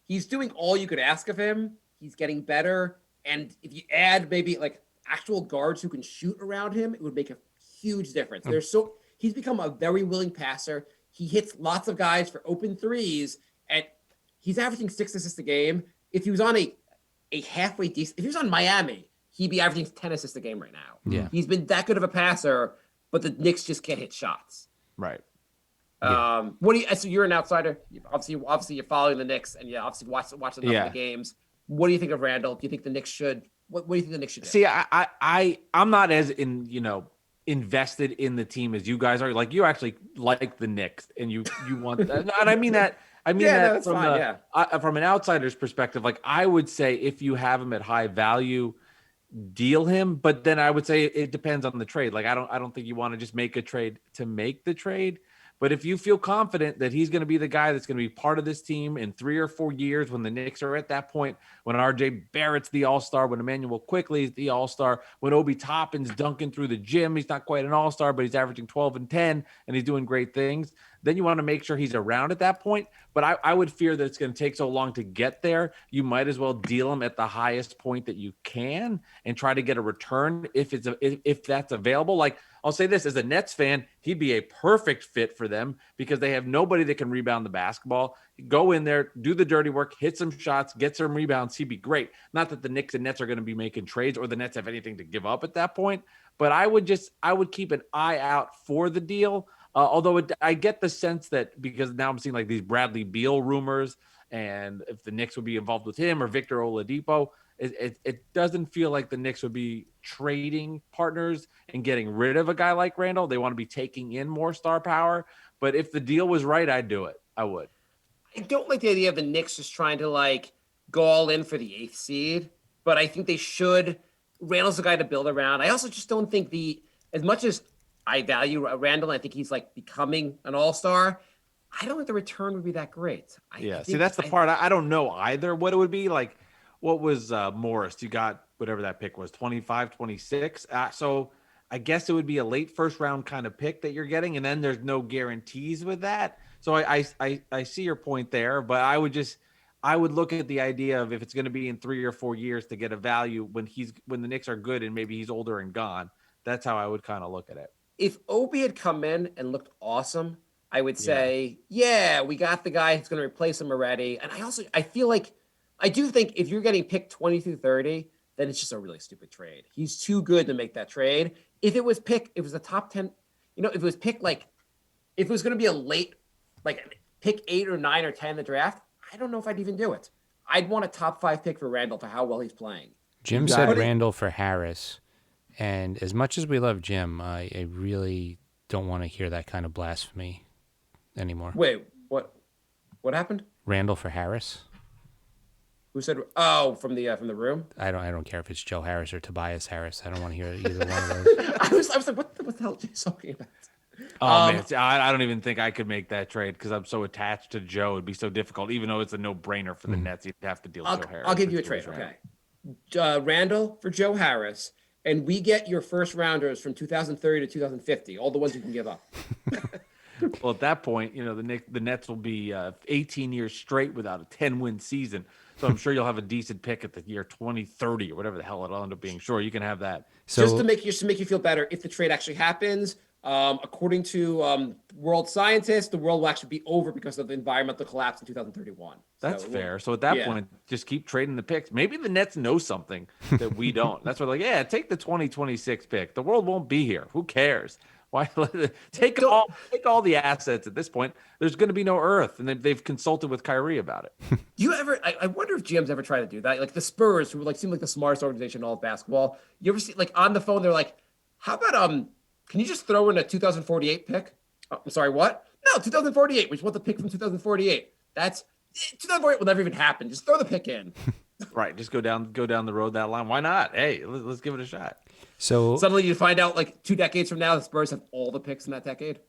he's doing all you could ask of him. He's getting better, and if you add maybe like actual guards who can shoot around him, it would make a huge difference. He's become a very willing passer. He hits lots of guys for open threes, and he's averaging 6 assists a game. If he was on a halfway decent, if he was on Miami, he'd be averaging 10 assists a game right now. Yeah, he's been that good of a passer, but the Knicks just can't hit shots. Right. What do you? So you're an outsider. Obviously, you're following the Knicks, and you obviously watch enough of the games. What do you think of Randall? Do you think the Knicks should? What do you think the Knicks should do? See, I'm not as invested in the team as you guys are. Like, you actually like the Knicks, and you want, and I mean that. I mean that from an outsider's perspective. Like, I would say if you have him at high value, deal him. But then I would say it depends on the trade. Like, I don't think you want to just make a trade to make the trade. But if you feel confident that he's going to be the guy that's going to be part of this team in 3 or 4 years, when the Knicks are at that point, when RJ Barrett's the all-star, when Emmanuel Quickley's the all-star, when Obi Toppin's dunking through the gym, he's not quite an all-star, but he's averaging 12 and 10, and he's doing great things, then you want to make sure he's around at that point. But I would fear that it's going to take so long to get there. You might as well deal him at the highest point that you can and try to get a return if that's available. Like, I'll say this, as a Nets fan, he'd be a perfect fit for them because they have nobody that can rebound the basketball. Go in there, do the dirty work, hit some shots, get some rebounds. He'd be great. Not that the Knicks and Nets are going to be making trades or the Nets have anything to give up at that point, but I would keep an eye out for the deal. Although I get the sense that, because now I'm seeing like these Bradley Beal rumors, and if the Knicks would be involved with him or Victor Oladipo, it doesn't feel like the Knicks would be trading partners and getting rid of a guy like Randall. They want to be taking in more star power. But if the deal was right, I'd do it. I would. I don't like the idea of the Knicks just trying to like go all in for the 8th seed, but I think they should. Randall's the guy to build around. I also just don't think as much as I value Randall, I think he's like becoming an all-star, I don't think the return would be that great. See, that's the part. I don't know either what it would be. Like, what was Morris? You got whatever that pick was, 25, 26. So I guess it would be a late first round kind of pick that you're getting. And then there's no guarantees with that. So I see your point there, but I would look at the idea of if it's going to be in 3 or 4 years to get a value when the Knicks are good and maybe he's older and gone. That's how I would kind of look at it. If Obi had come in and looked awesome, I would say, yeah, we got the guy who's going to replace him already. And I feel like, I do think if you're getting picked 20 through 30, then it's just a really stupid trade. He's too good to make that trade. If it was a top 10, if it was picked if it was going to be a late, like pick 8 or 9 or 10 in the draft, I don't know if I'd even do it. I'd want a top 5 pick for Randall for how well he's playing. Jim said Randall for Harris. And as much as we love Jim, I really don't want to hear that kind of blasphemy anymore. Wait, what happened? Randall for Harris. Who said? Oh, from the room. I don't care if it's Joe Harris or Tobias Harris. I don't want to hear either one of those. I was like, what the hell are you talking about? Oh man, I don't even think I could make that trade because I'm so attached to Joe. It'd be so difficult, even though it's a no-brainer for the Nets. You'd have to deal with Joe Harris. I'll give you a trade. Okay, Randall for Joe Harris. And we get your first rounders from 2030 to 2050, all the ones you can give up. Well, at that point, the Nets will be 18 years straight without a 10-win season. So I'm sure you'll have a decent pick at the year 2030 or whatever the hell it'll end up being. Sure, you can have that. So, just to make you feel better, if the trade actually happens, According to world scientists, the world will actually be over because of the environmental collapse in 2031. That's fair. So at that point, just keep trading the picks. Maybe the Nets know something that we don't. That's why, like, yeah, take the 2026 pick. The world won't be here. Who cares? Why take all the assets at this point? There's going to be no Earth, and they've consulted with Kyrie about it. Do you ever? I wonder if GMs ever try to do that. Like the Spurs, who seem like the smartest organization in all of basketball. You ever see on the phone? They're like, "How about Can you just throw in a 2048 pick?" Oh, I'm sorry, what? No, 2048. We just want the pick from 2048. That's 2048 will never even happen. Just throw the pick in. Right. Just go down the road that line. Why not? Hey, let's give it a shot. So suddenly you find out 2 decades from now, the Spurs have all the picks in that decade.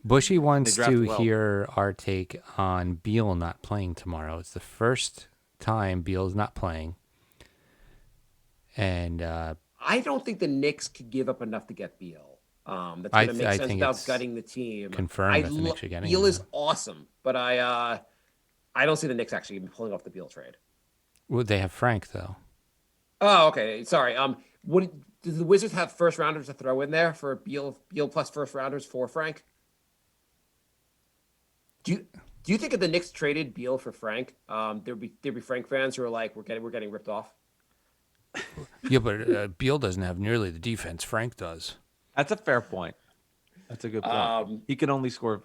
Bushy wants to hear our take on Beal not playing tomorrow. It's the first time Beal's not playing. And I don't think the Knicks could give up enough to get Beal. That's going to make sense without gutting the team. Confirmed that the Knicks are getting Beal is awesome, but I don't see the Knicks actually even pulling off the Beal trade. Well, they have Frank though. Oh, okay. Sorry. Do the Wizards have first rounders to throw in there for Beal plus first rounders for Frank? Do you think if the Knicks traded Beal for Frank, there'd be Frank fans who are like, we're getting ripped off? Yeah, but Beal doesn't have nearly the defense Frank does. That's a fair point. That's a good point. He can only score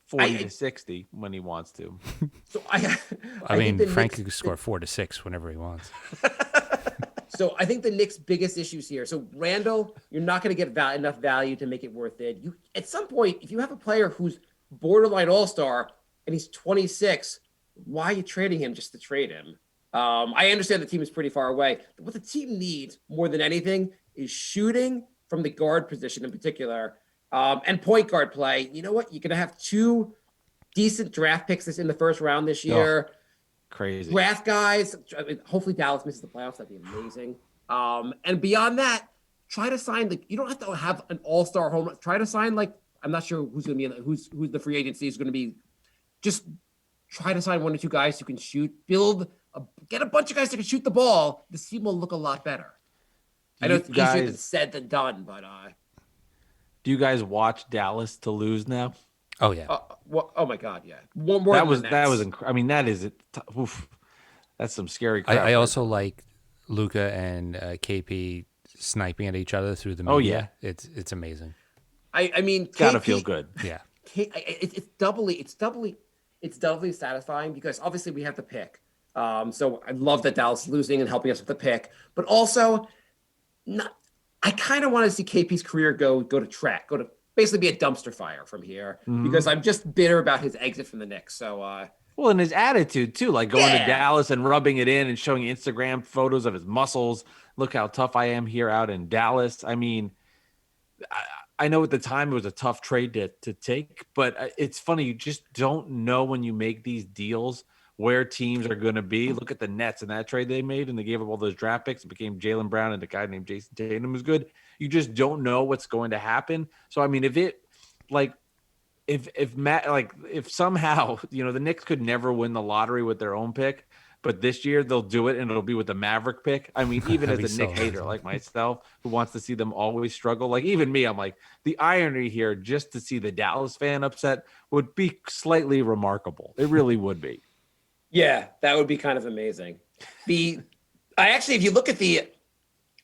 40 to 60 when he wants to. So I mean, Frank can score 4 to 6 whenever he wants. So I think the Knicks' biggest issues here. So Randall, you're not going to get enough value to make it worth it. You at some point, if you have a player who's borderline all-star and he's 26, why are you trading him just to trade him? I understand the team is pretty far away. But what the team needs more than anything is shooting from the guard position in particular, and point guard play. You know what? You're going to have 2 decent draft picks in the first round this year. Oh, crazy. Draft guys. I mean, hopefully Dallas misses the playoffs. That'd be amazing. And beyond that, try to sign you don't have to have an all-star home run. Try to sign I'm not sure who's going to be who's the free agency is going to be. Just try to sign 1 or 2 guys who can shoot. Get a bunch of guys that can shoot the ball. The team will look a lot better. I know it's easier said than done, but do you guys watch Dallas to lose now? Oh yeah. Oh my God, yeah. One more. That was I mean, that is it. Oof. That's some scary crap. I also like Luka and KP sniping at each other through the media. Oh yeah, it's amazing. I mean, gotta feel good. Yeah. It's doubly satisfying because obviously we have the pick. So I love that Dallas is losing and helping us with the pick, but also I kind of want to see KP's career go to basically be a dumpster fire from here because I'm just bitter about his exit from the Knicks. So, well, and his attitude too, like going to Dallas and rubbing it in and showing Instagram photos of his muscles. Look how tough I am here out in Dallas. I mean, I know at the time it was a tough trade to take, but it's funny. You just don't know when you make these deals where teams are going to be. Look at the Nets and that trade they made, and they gave up all those draft picks. It became Jaylen Brown and a guy named Jason Tatum was good. You just don't know what's going to happen. So, I mean, if somehow, the Knicks could never win the lottery with their own pick, but this year they'll do it and it'll be with the Maverick pick. I mean, even as a Knick hater like myself who wants to see them always struggle, like even me, I'm like, the irony here just to see the Dallas fan upset would be slightly remarkable. It really would be. Yeah, that would be kind of amazing. If you look at I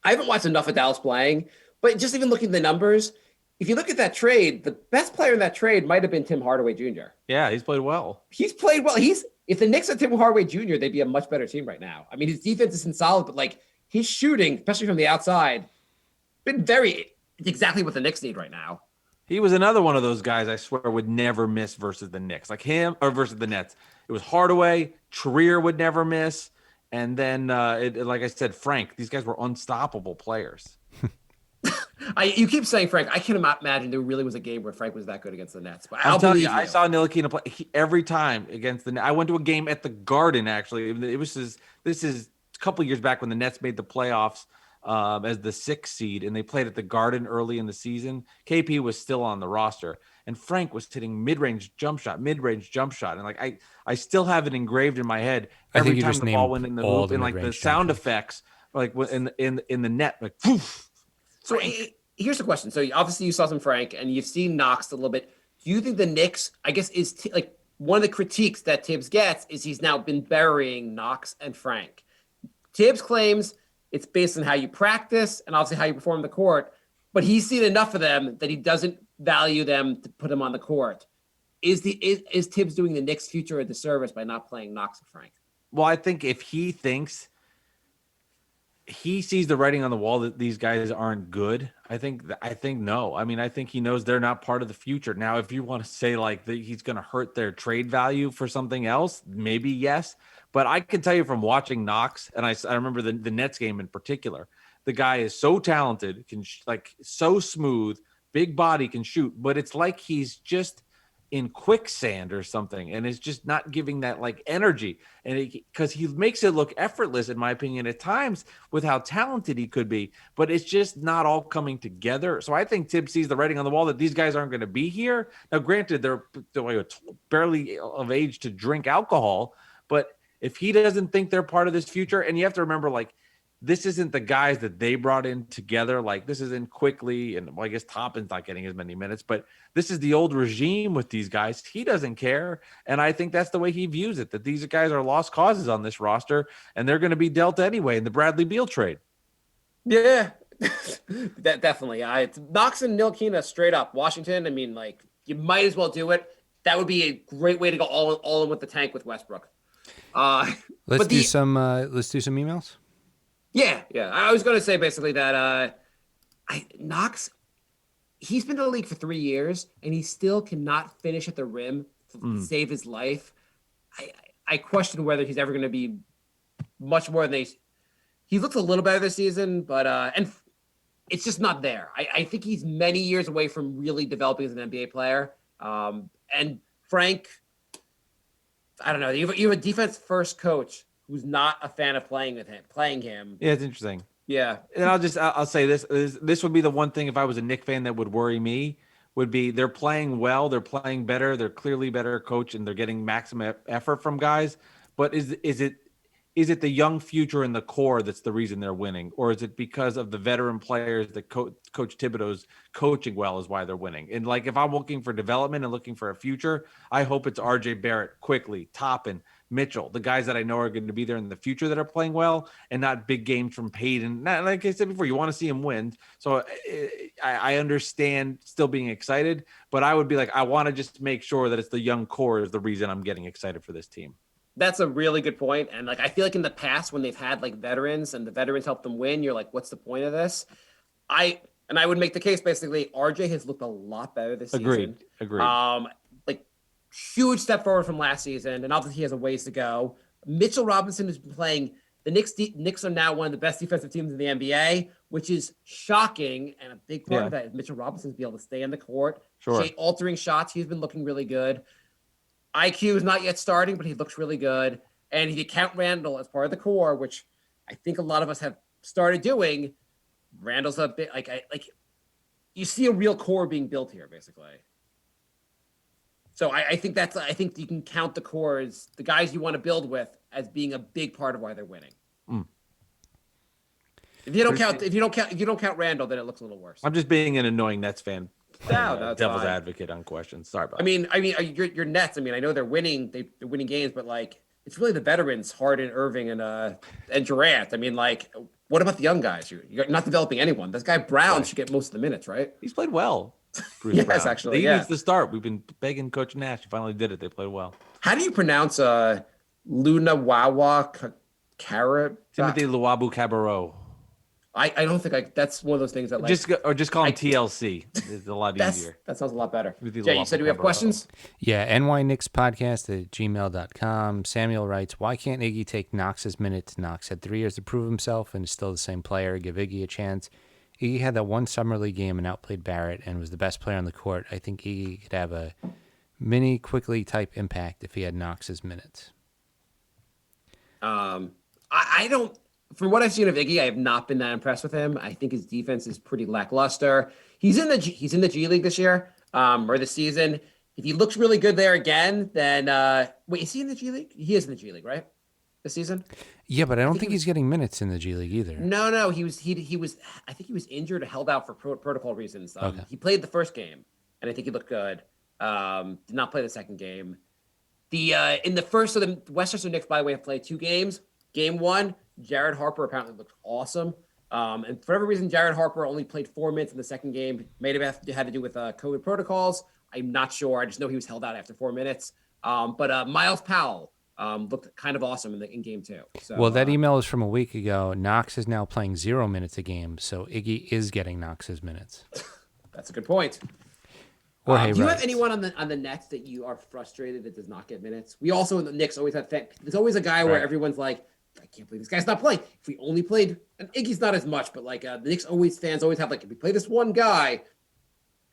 haven't watched enough of Dallas playing, but just even looking at the numbers, if you look at that trade, the best player in that trade might have been Tim Hardaway Jr. Yeah, he's played well. He's played well. If the Knicks had Tim Hardaway Jr., they'd be a much better team right now. I mean, his defense isn't solid, but his shooting, especially from the outside, been exactly what the Knicks need right now. He was another one of those guys I swear would never miss versus the Knicks, like him or versus the Nets. It was Hardaway, Trier would never miss, and then like I said, Frank. These guys were unstoppable players. You keep saying Frank. I cannot imagine there really was a game where Frank was that good against the Nets. But I'll tell you, I saw Ntilikina play every time against the Nets. I went to a game at the Garden, actually. This is a couple of years back when the Nets made the playoffs as the 6th seed, and they played at the Garden early in the season. KP was still on the roster, and Frank was hitting mid-range jump shot, and I still have it engraved in my head every time the ball went in the hoop, and the sound effects, in the net, poof. So here's the question. So obviously you saw some Frank and you've seen Knox a little bit. Do you think the Knicks, I guess, is like one of the critiques that Tibbs gets is he's now been burying Knox and Frank. Tibbs claims it's based on how you practice and obviously how you perform on the court, but he's seen enough of them that he doesn't value them to put them on the court. Is Tibbs doing the Knicks' future a disservice by not playing Knox and Frank? Well, I think if he thinks he sees the writing on the wall that these guys aren't good, I think no. I mean, I think he knows they're not part of the future. Now, if you want to say like that he's going to hurt their trade value for something else, maybe yes. But I can tell you from watching Knox, and I remember the Nets game in particular, the guy is so talented, can so smooth, big body, can shoot, but it's like he's just in quicksand or something, and it's just not giving that like energy, and because he makes it look effortless in my opinion at times with how talented he could be, but it's just not all coming together. So I think Tibbs sees the writing on the wall that these guys aren't going to be here. Now granted, they're barely of age to drink alcohol, but if he doesn't think they're part of this future, and you have to remember, like, this isn't the guys that they brought in together. Like, this isn't Quickly, and well, I guess Toppin's not getting as many minutes, but this is the old regime with these guys. He doesn't care, and I think that's the way he views it, that these guys are lost causes on this roster, and they're going to be dealt anyway in the Bradley Beal trade. Yeah, that definitely. It's Knox and Ntilikina straight up. Washington, I mean, like, you might as well do it. That would be a great way to go all in with the tank with Westbrook. Let's do some emails. Yeah. I was going to say basically that Knox, he's been in the league for 3 years and he still cannot finish at the rim to save his life. I question whether he's ever going to be much more than he looked a little better this season, but and it's just not there. I think he's many years away from really developing as an NBA player. And Frank, I don't know. You have a defense first coach who's not a fan of playing him. Yeah, it's interesting. Yeah. And I'll say this would be the one thing if I was a Knick fan that would worry me, would be they're playing well, they're playing better, they're clearly better coach, and they're getting maximum effort from guys. But is it the young future in the core that's the reason they're winning? Or is it because of the veteran players that Coach Thibodeau's coaching well is why they're winning? And like, if I'm looking for development and looking for a future, I hope it's RJ Barrett, Quickly, Toppin, Mitchell, the guys that I know are going to be there in the future that are playing well, and not big games from Payton. Not, like I said before, you want to see him win. So I understand still being excited, but I would be like, I want to just make sure that it's the young core is the reason I'm getting excited for this team. That's a really good point. And like, I feel like in the past when they've had like veterans and the veterans help them win, you're like, what's the point of this? I would make the case basically RJ has looked a lot better this season. Agreed. Like huge step forward from last season, and obviously he has a ways to go. Mitchell Robinson has been playing. The Knicks are now one of the best defensive teams in the NBA, which is shocking. And a big part of that is Mitchell Robinson's be able to stay on the court, altering shots. He's been looking really good. IQ is not yet starting, but he looks really good. And if you count Randall as part of the core, which I think a lot of us have started doing, Randall's a bit like you see a real core being built here, basically. So I think you can count the core as the guys you want to build with as being a big part of why they're winning. If you don't count Randall, then it looks a little worse. I'm just being an annoying Nets fan. No, devil's advocate on questions. Sorry about that. I mean, your Nets. I mean, I know they're winning. They're winning games, but like, it's really the veterans, Harden, Irving, and Durant. I mean, like, what about the young guys? You're not developing anyone. This guy Brown should get most of the minutes, right? He's played well. Yes, Brown. actually, he needs to start. We've been begging Coach Nash. He finally did it. They played well. How do you pronounce Luna Wawa Carrot? Timothy Luwabu-Cabarrot. I don't think that's one of those things that like just call him TLC. It's a lot easier. That sounds a lot better. Jay, you said we have questions? Yeah, nyknickspodcast@gmail.com. Samuel writes, why can't Iggy take Knox's minutes? Knox had 3 years to prove himself and is still the same player. Give Iggy a chance. Iggy had that one summer league game and outplayed Barrett and was the best player on the court. I think Iggy could have a mini Quickly type impact if he had Knox's minutes. I don't. From what I've seen of Iggy, I have not been that impressed with him. I think his defense is pretty lackluster. He's in the G League this year, or this season. If he looks really good there again, then wait, is he in the G League? He is in the G League, right? this season. Yeah, but I don't think think he he's getting minutes in the G League either. No, he was. I think he was injured or held out for protocol reasons. Okay. He played the first game, and I think he looked good. Did not play the second game. In the first, so the Westchester Knicks, by the way, have played 2 games. Game 1, Jared Harper apparently looked awesome. And for whatever reason, Jared Harper only played 4 minutes in the second game. May have had to do with COVID protocols. I'm not sure. I just know he was held out after 4 minutes. But Miles Powell looked kind of awesome in game 2. So, Well, that email is from a week ago. Knox is now playing 0 minutes a game, so Iggy is getting Knox's minutes. That's a good point. Or Do you have anyone on the Nets that you are frustrated that does not get minutes? We also in the Knicks always have there's always a guy where everyone's like, I can't believe this guy's not playing. If we only played, and Iggy's not as much, but like the Knicks fans always have like, if we play this one guy,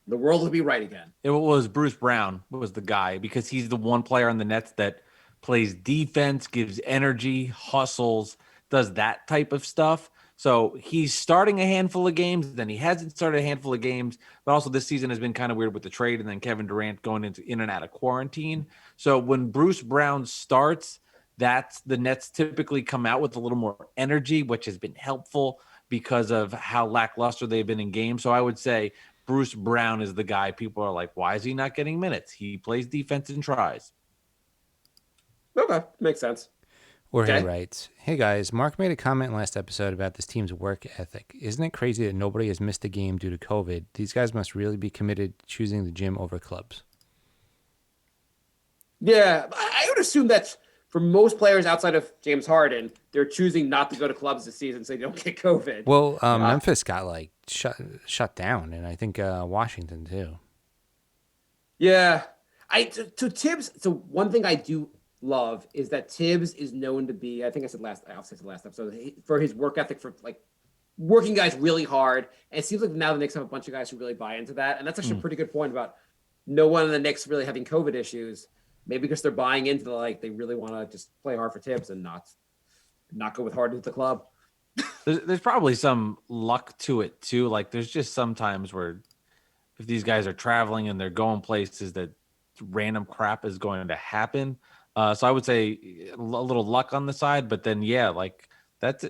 the world will be right again. It was Bruce Brown was the guy because he's the one player on the Nets that plays defense, gives energy, hustles, does that type of stuff. So he's starting a handful of games, then he hasn't started a handful of games, but also this season has been kind of weird with the trade and then Kevin Durant going in and out of quarantine. So when Bruce Brown starts, that's the Nets typically come out with a little more energy, which has been helpful because of how lackluster they've been in games. So I would say Bruce Brown is the guy people are like, why is he not getting minutes? He plays defense and tries. Okay, makes sense. Jorge writes, hey guys, Mark made a comment last episode about this team's work ethic. Isn't it crazy that nobody has missed a game due to COVID? These guys must really be committed to choosing the gym over clubs. Yeah, I would assume that for most players outside of James Harden, they're choosing not to go to clubs this season so they don't get COVID. Well, Memphis got like shut down, and I think Washington too. Yeah, to Tibbs. So one thing I do love is that Tibbs is known to be, I think I said last episode, for his work ethic, for like working guys really hard. And it seems like now the Knicks have a bunch of guys who really buy into that. And that's actually a pretty good point about no one in the Knicks really having COVID issues. Maybe because they're buying into they really want to just play hard for Tibbs and not go with Harden at the club. There's probably some luck to it too. Like there's just some times where if these guys are traveling and they're going places that random crap is going to happen. So I would say a little luck on the side, but then like that's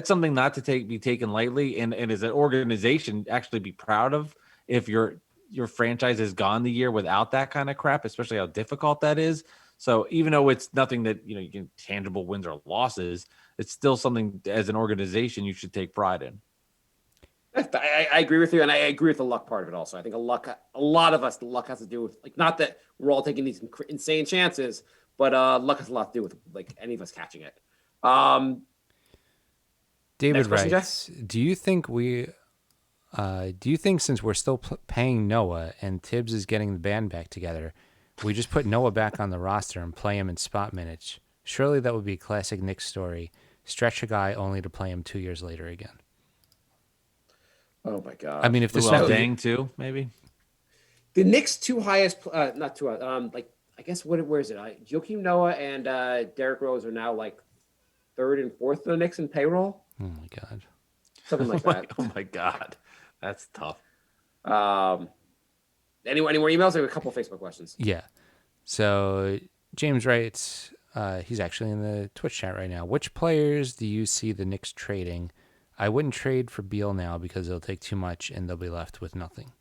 something not to be taken lightly, and as an organization actually be proud of if your franchise has gone the year without that kind of crap, especially how difficult that is. So even though it's nothing that you can tangible wins or losses, it's still something as an organization you should take pride in. I agree with you, and I agree with the luck part of it also. I think a lot of us, the luck has to do with, like, not that we're all taking these insane chances, but luck has a lot to do with, like, any of us catching it. David writes, do you think since we're still paying Noah and Tibbs is getting the band back together, we just put Noah back on the roster and play him in spot minutes? Surely that would be a classic Knicks story. Stretch a guy only to play him 2 years later again. Oh my God! I mean, if this Dang too, maybe the Knicks' two highest, not two, like I guess where is it? Joakim Noah and Derrick Rose are now like third and fourth of the Knicks in payroll. Oh my God! Something like that. Oh my God, that's tough. Any more emails? I have a couple of Facebook questions. Yeah. So James writes, he's actually in the Twitch chat right now. Which players do you see the Knicks trading? I wouldn't trade for Beal now because it'll take too much and they'll be left with nothing.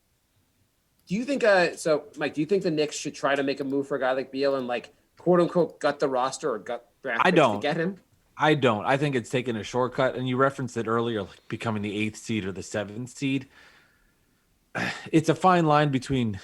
Do you think, so Mike, do you think the Knicks should try to make a move for a guy like Beal and like quote unquote gut the roster or gut draft picks to get him? I don't. I think it's taking a shortcut. And you referenced it earlier, like becoming the 8th seed or the 7th seed. It's a fine line between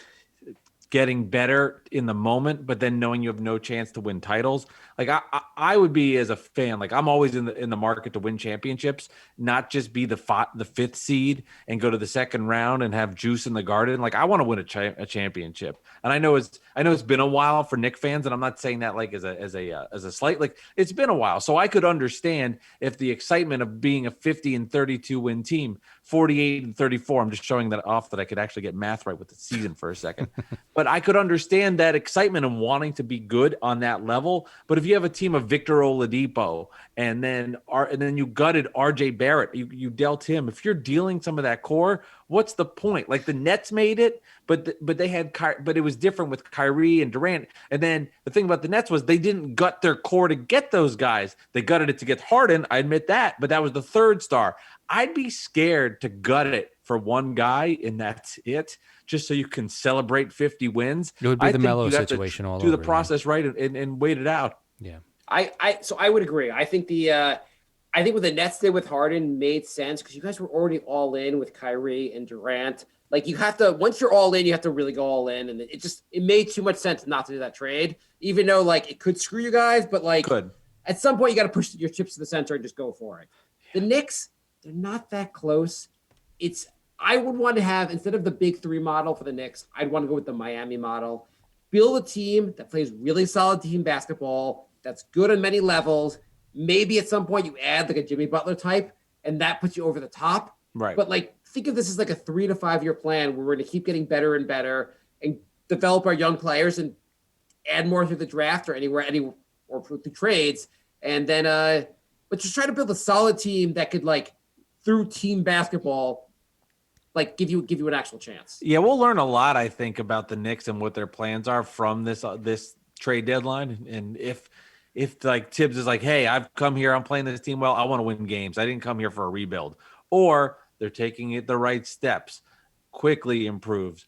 getting better in the moment, but then knowing you have no chance to win titles. Like I would be, as a fan, like I'm always in the market to win championships, not just be the 5th seed and go to the second round and have juice in the garden. Like I want to win a championship. And I know it's been a while for Knicks fans, and I'm not saying that like as a slight, like it's been a while. So I could understand if the excitement of being a 50 and 32 win team 48-34. I'm just showing that off that I could actually get math right with the season for a second. But I could understand that excitement and wanting to be good on that level. But if you have a team of Victor Oladipo and then you gutted RJ Barrett, you dealt him. If you're dealing some of that core, what's the point? Like the Nets made it, but it was different with Kyrie and Durant. And then the thing about the Nets was they didn't gut their core to get those guys. They gutted it to get Harden. I admit that, but that was the third star. I'd be scared to gut it for one guy, and that's it, just so you can celebrate 50 wins. It would be the Melo situation all over. Do the process right and wait it out. Yeah. So I would agree. I think I think what the Nets did with Harden made sense because you guys were already all in with Kyrie and Durant. Like you have to, once you're all in, you have to really go all in. And it made too much sense not to do that trade, even though like it could screw you guys, but like at some point you got to push your chips to the center and just go for it. The Knicks, they're not that close. I would want to have, instead of the big three model for the Knicks, I'd want to go with the Miami model. Build a team that plays really solid team basketball, that's good on many levels. Maybe at some point you add like a Jimmy Butler type, and that puts you over the top. Right. But like, think of this as like a 3 to 5 year plan where we're going to keep getting better and better and develop our young players and add more through the draft or through trades. And then, but just try to build a solid team that could like, through team basketball, like give you an actual chance. Yeah, we'll learn a lot, I think, about the Knicks and what their plans are from this trade deadline. And if like Tibbs is like, hey, I've come here, I'm playing this team well, I want to win games. I didn't come here for a rebuild. Or they're taking it the right steps. Quickly improves.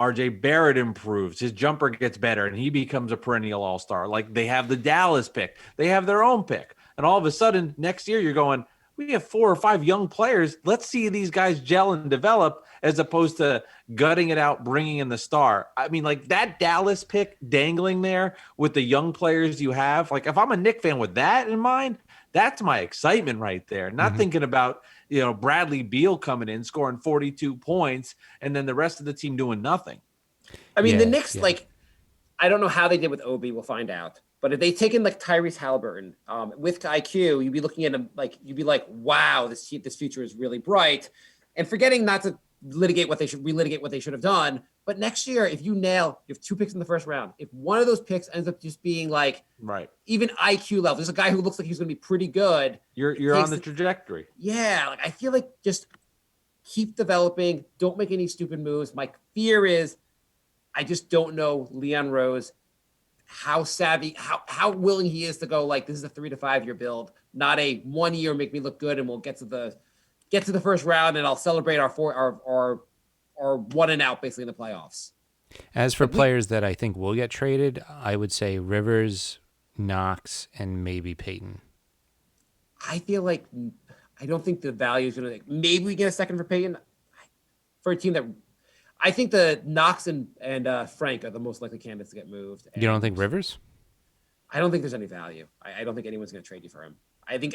RJ Barrett improves. His jumper gets better, and he becomes a perennial all-star. Like they have the Dallas pick. They have their own pick. And all of a sudden, next year, you're going, we have 4 or 5 young players. Let's see these guys gel and develop as opposed to gutting it out, bringing in the star. I mean, like that Dallas pick dangling there with the young players you have. Like if I'm a Knicks fan with that in mind, that's my excitement right there. Not thinking about, Bradley Beal coming in, scoring 42 points, and then the rest of the team doing nothing. I mean, the Knicks, like, I don't know how they did with Obi. We'll find out. But if they taken like Tyrese Halliburton with IQ, you'd be looking at him like you'd be like, wow, this future is really bright. And forgetting not to relitigate what they should have done. But next year, if you have 2 picks in the first round. If one of those picks ends up just being like even IQ level, there's a guy who looks like he's going to be pretty good. You're on the trajectory. Yeah, like I feel like just keep developing. Don't make any stupid moves. My fear is I just don't know Leon Rose. How savvy, how willing he is to go like this is a 3 to 5 year build, not a 1 year make me look good and we'll get to the first round and I'll celebrate our 1 and out basically in the playoffs. As for players that I think will get traded, I would say Rivers, Knox, and maybe Payton. I feel like I don't think the value is going to. Maybe we get a second for Payton for a team that. I think the Knox and Frank are the most likely candidates to get moved. You don't think Rivers? I don't think there's any value. I don't think anyone's going to trade you for him. I think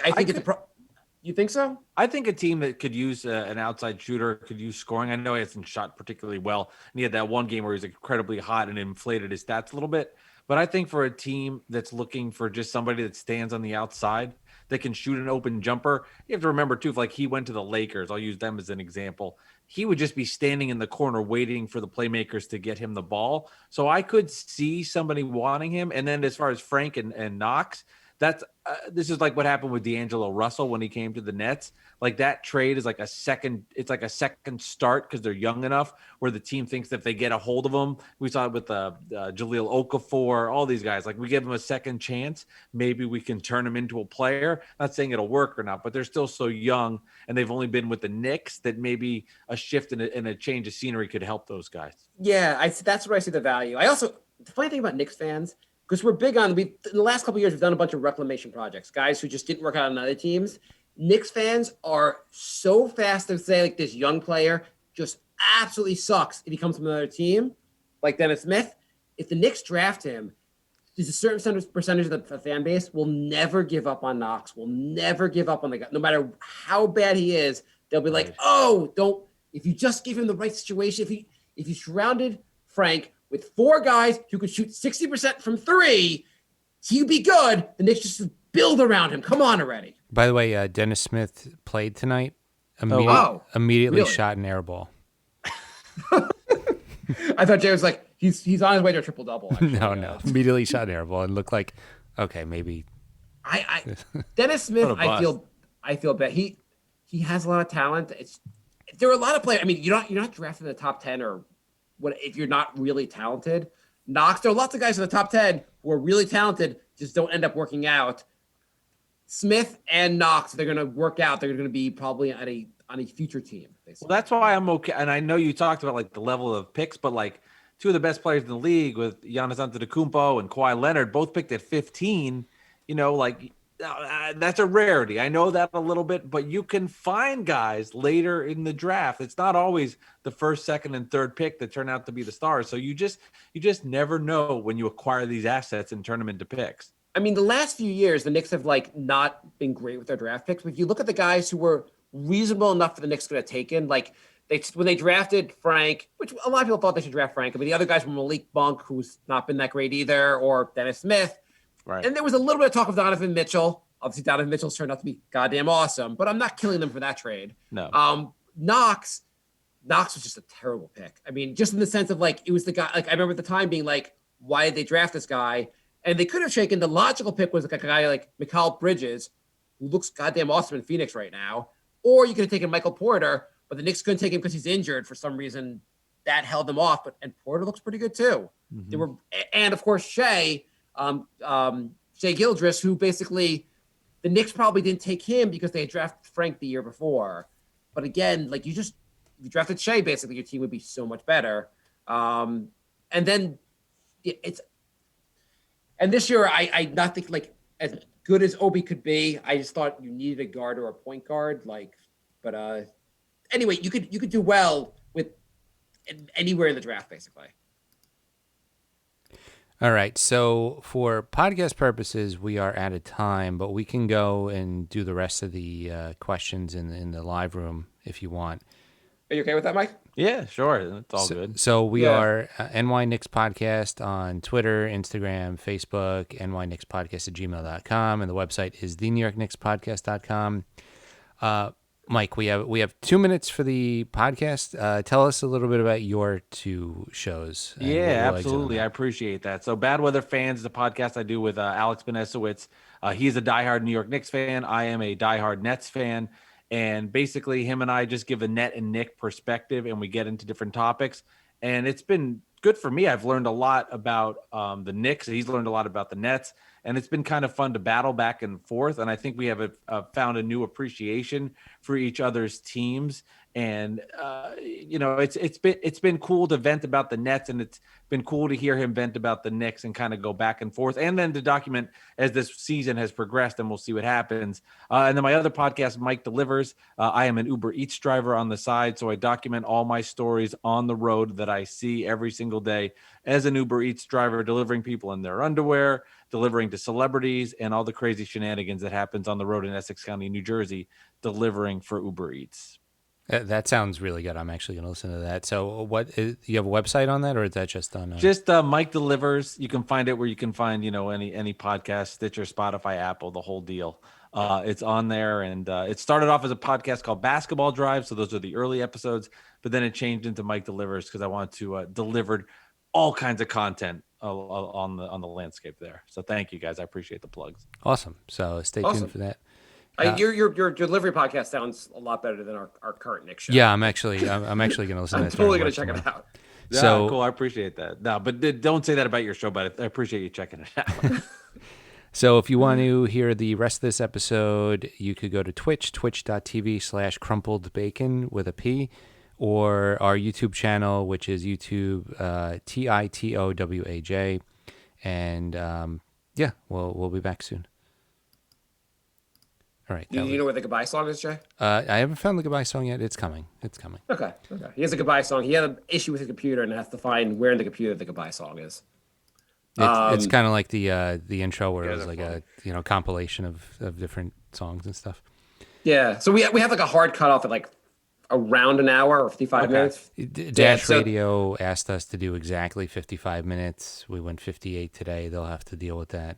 You think so? I think a team that could use an outside shooter could use scoring. I know he hasn't shot particularly well, and he had that one game where he was incredibly hot and inflated his stats a little bit. But I think for a team that's looking for just somebody that stands on the outside that can shoot an open jumper, you have to remember too, if like he went to the Lakers, I'll use them as an example, he would just be standing in the corner waiting for the playmakers to get him the ball. So I could see somebody wanting him. And then as far as Frank and Knox, this is like what happened with D'Angelo Russell when he came to the Nets. Like that trade is like a second start because they're young enough where the team thinks that if they get a hold of them, we saw it with Jahlil Okafor, all these guys, like we give them a second chance. Maybe we can turn them into a player. Not saying it'll work or not, but they're still so young and they've only been with the Knicks that maybe a shift and a change of scenery could help those guys. Yeah, that's where I see the value. The funny thing about Knicks fans, because we're big on, in the last couple of years, we've done a bunch of reclamation projects, guys who just didn't work out on other teams. Knicks fans are so fast to say, like, this young player just absolutely sucks if he comes from another team, like Dennis Smith. If the Knicks draft him, there's a certain percentage of the fan base will never give up on Knox, will never give up on the guy. No matter how bad he is, they'll be like, if you just give him the right situation, if you surrounded Frank with 4 guys who could shoot 60% from 3, he'd be good. The Knicks just build around him. Come on already. By the way, Dennis Smith played tonight. wow. Immediately Really? shot an air ball. I thought Jay was like, he's on his way to a triple double. No. Immediately shot an air ball and looked like, okay, maybe. Dennis Smith, What a bust. I feel bad. He has a lot of talent. There are a lot of players. I mean, you're not drafted in the top 10 or what if you're not really talented. Knox, there are lots of guys in the top 10 who are really talented, just don't end up working out. Smith and Knox, they're going to work out. They're going to be probably on a future team. Well, that's why I'm okay. And I know you talked about like the level of picks, but like two of the best players in the league with Giannis Antetokounmpo and Kawhi Leonard both picked at 15. You know, like that's a rarity. I know that a little bit, but you can find guys later in the draft. It's not always the first, second, and third pick that turn out to be the stars. So you just never know when you acquire these assets and turn them into picks. I mean, the last few years, the Knicks have like not been great with their draft picks. But if you look at the guys who were reasonable enough for the Knicks to take in, like when they drafted Frank, which a lot of people thought they should draft Frank. I mean, the other guys were Malik Monk, who's not been that great either, or Dennis Smith. Right. And there was a little bit of talk of Donovan Mitchell. Obviously, Donovan Mitchell's turned out to be goddamn awesome, but I'm not killing them for that trade. No. Knox was just a terrible pick. I mean, just in the sense of like, it was the guy, like I remember at the time being like, why did they draft this guy? And they could have shaken. The logical pick was like a guy like Mikal Bridges, who looks goddamn awesome in Phoenix right now. Or you could have taken Michael Porter, but the Knicks couldn't take him because he's injured for some reason. That held them off. And Porter looks pretty good too. Mm-hmm. And of course Shea Gildress, who basically the Knicks probably didn't take him because they had drafted Frank the year before. But again, like if you drafted Shea, basically your team would be so much better. And then and this year I not think like as good as Obi could be. I just thought you needed a guard or a point guard. But anyway, you could do well with anywhere in the draft, basically. All right. So for podcast purposes, we are out of time, but we can go and do the rest of the questions in the live room if you want. Are you okay with that, Mike? Yeah, sure. It's all good. So we are NY Knicks Podcast on Twitter, Instagram, Facebook, nyknickspodcast@gmail.com, and the website is thenewyorknickspodcast.com. Mike, we have 2 minutes for the podcast. Tell us a little bit about your two shows. Yeah, absolutely. I appreciate that. So Bad Weather Fans is a podcast I do with Alex Benesowitz. He's a diehard New York Knicks fan. I am a diehard Nets fan. And basically him and I just give a Net and Nick perspective and we get into different topics. And it's been good for me. I've learned a lot about the Knicks. He's learned a lot about the Nets. And it's been kind of fun to battle back and forth. And I think we have found a new appreciation for each other's teams. And it's been cool to vent about the Nets, and it's been cool to hear him vent about the Knicks and kind of go back and forth, and then to document as this season has progressed, and we'll see what happens. And then my other podcast, Mike Delivers. I am an Uber Eats driver on the side, so I document all my stories on the road that I see every single day as an Uber Eats driver, delivering people in their underwear, delivering to celebrities, and all the crazy shenanigans that happens on the road in Essex County, New Jersey, delivering for Uber Eats. That sounds really good. I'm actually going to listen to that. So you have a website on that, or is that just on? Just Mike Delivers. You can find it where you can find, any podcast, Stitcher, Spotify, Apple, the whole deal. It's on there. And it started off as a podcast called Basketball Drive. So those are the early episodes, but then it changed into Mike Delivers because I wanted to deliver all kinds of content on the landscape there. So thank you guys. I appreciate the plugs. Awesome. So stay tuned for that. Your delivery podcast sounds a lot better than our current Knicks show. Yeah, I'm actually going to listen to that. I'm totally going to check it out. Yeah, so cool. I appreciate that. No, but don't say that about your show, but I appreciate you checking it out. So if you want to hear the rest of this episode, you could go to twitch.tv/crumpledbacon with a P, or our YouTube channel, which is YouTube TITOWAJ. And we'll be back soon. All right. Do you know what the goodbye song is, Jay? I haven't found the goodbye song yet. It's coming. Okay. He has a goodbye song. He had an issue with his computer and has to find where in the computer the goodbye song is. It's kind of like the intro where it was like a compilation of different songs and stuff. Yeah. So we have like a hard cutoff at like around an hour or 55 minutes. Radio asked us to do exactly 55 minutes. We went 58 today. They'll have to deal with that.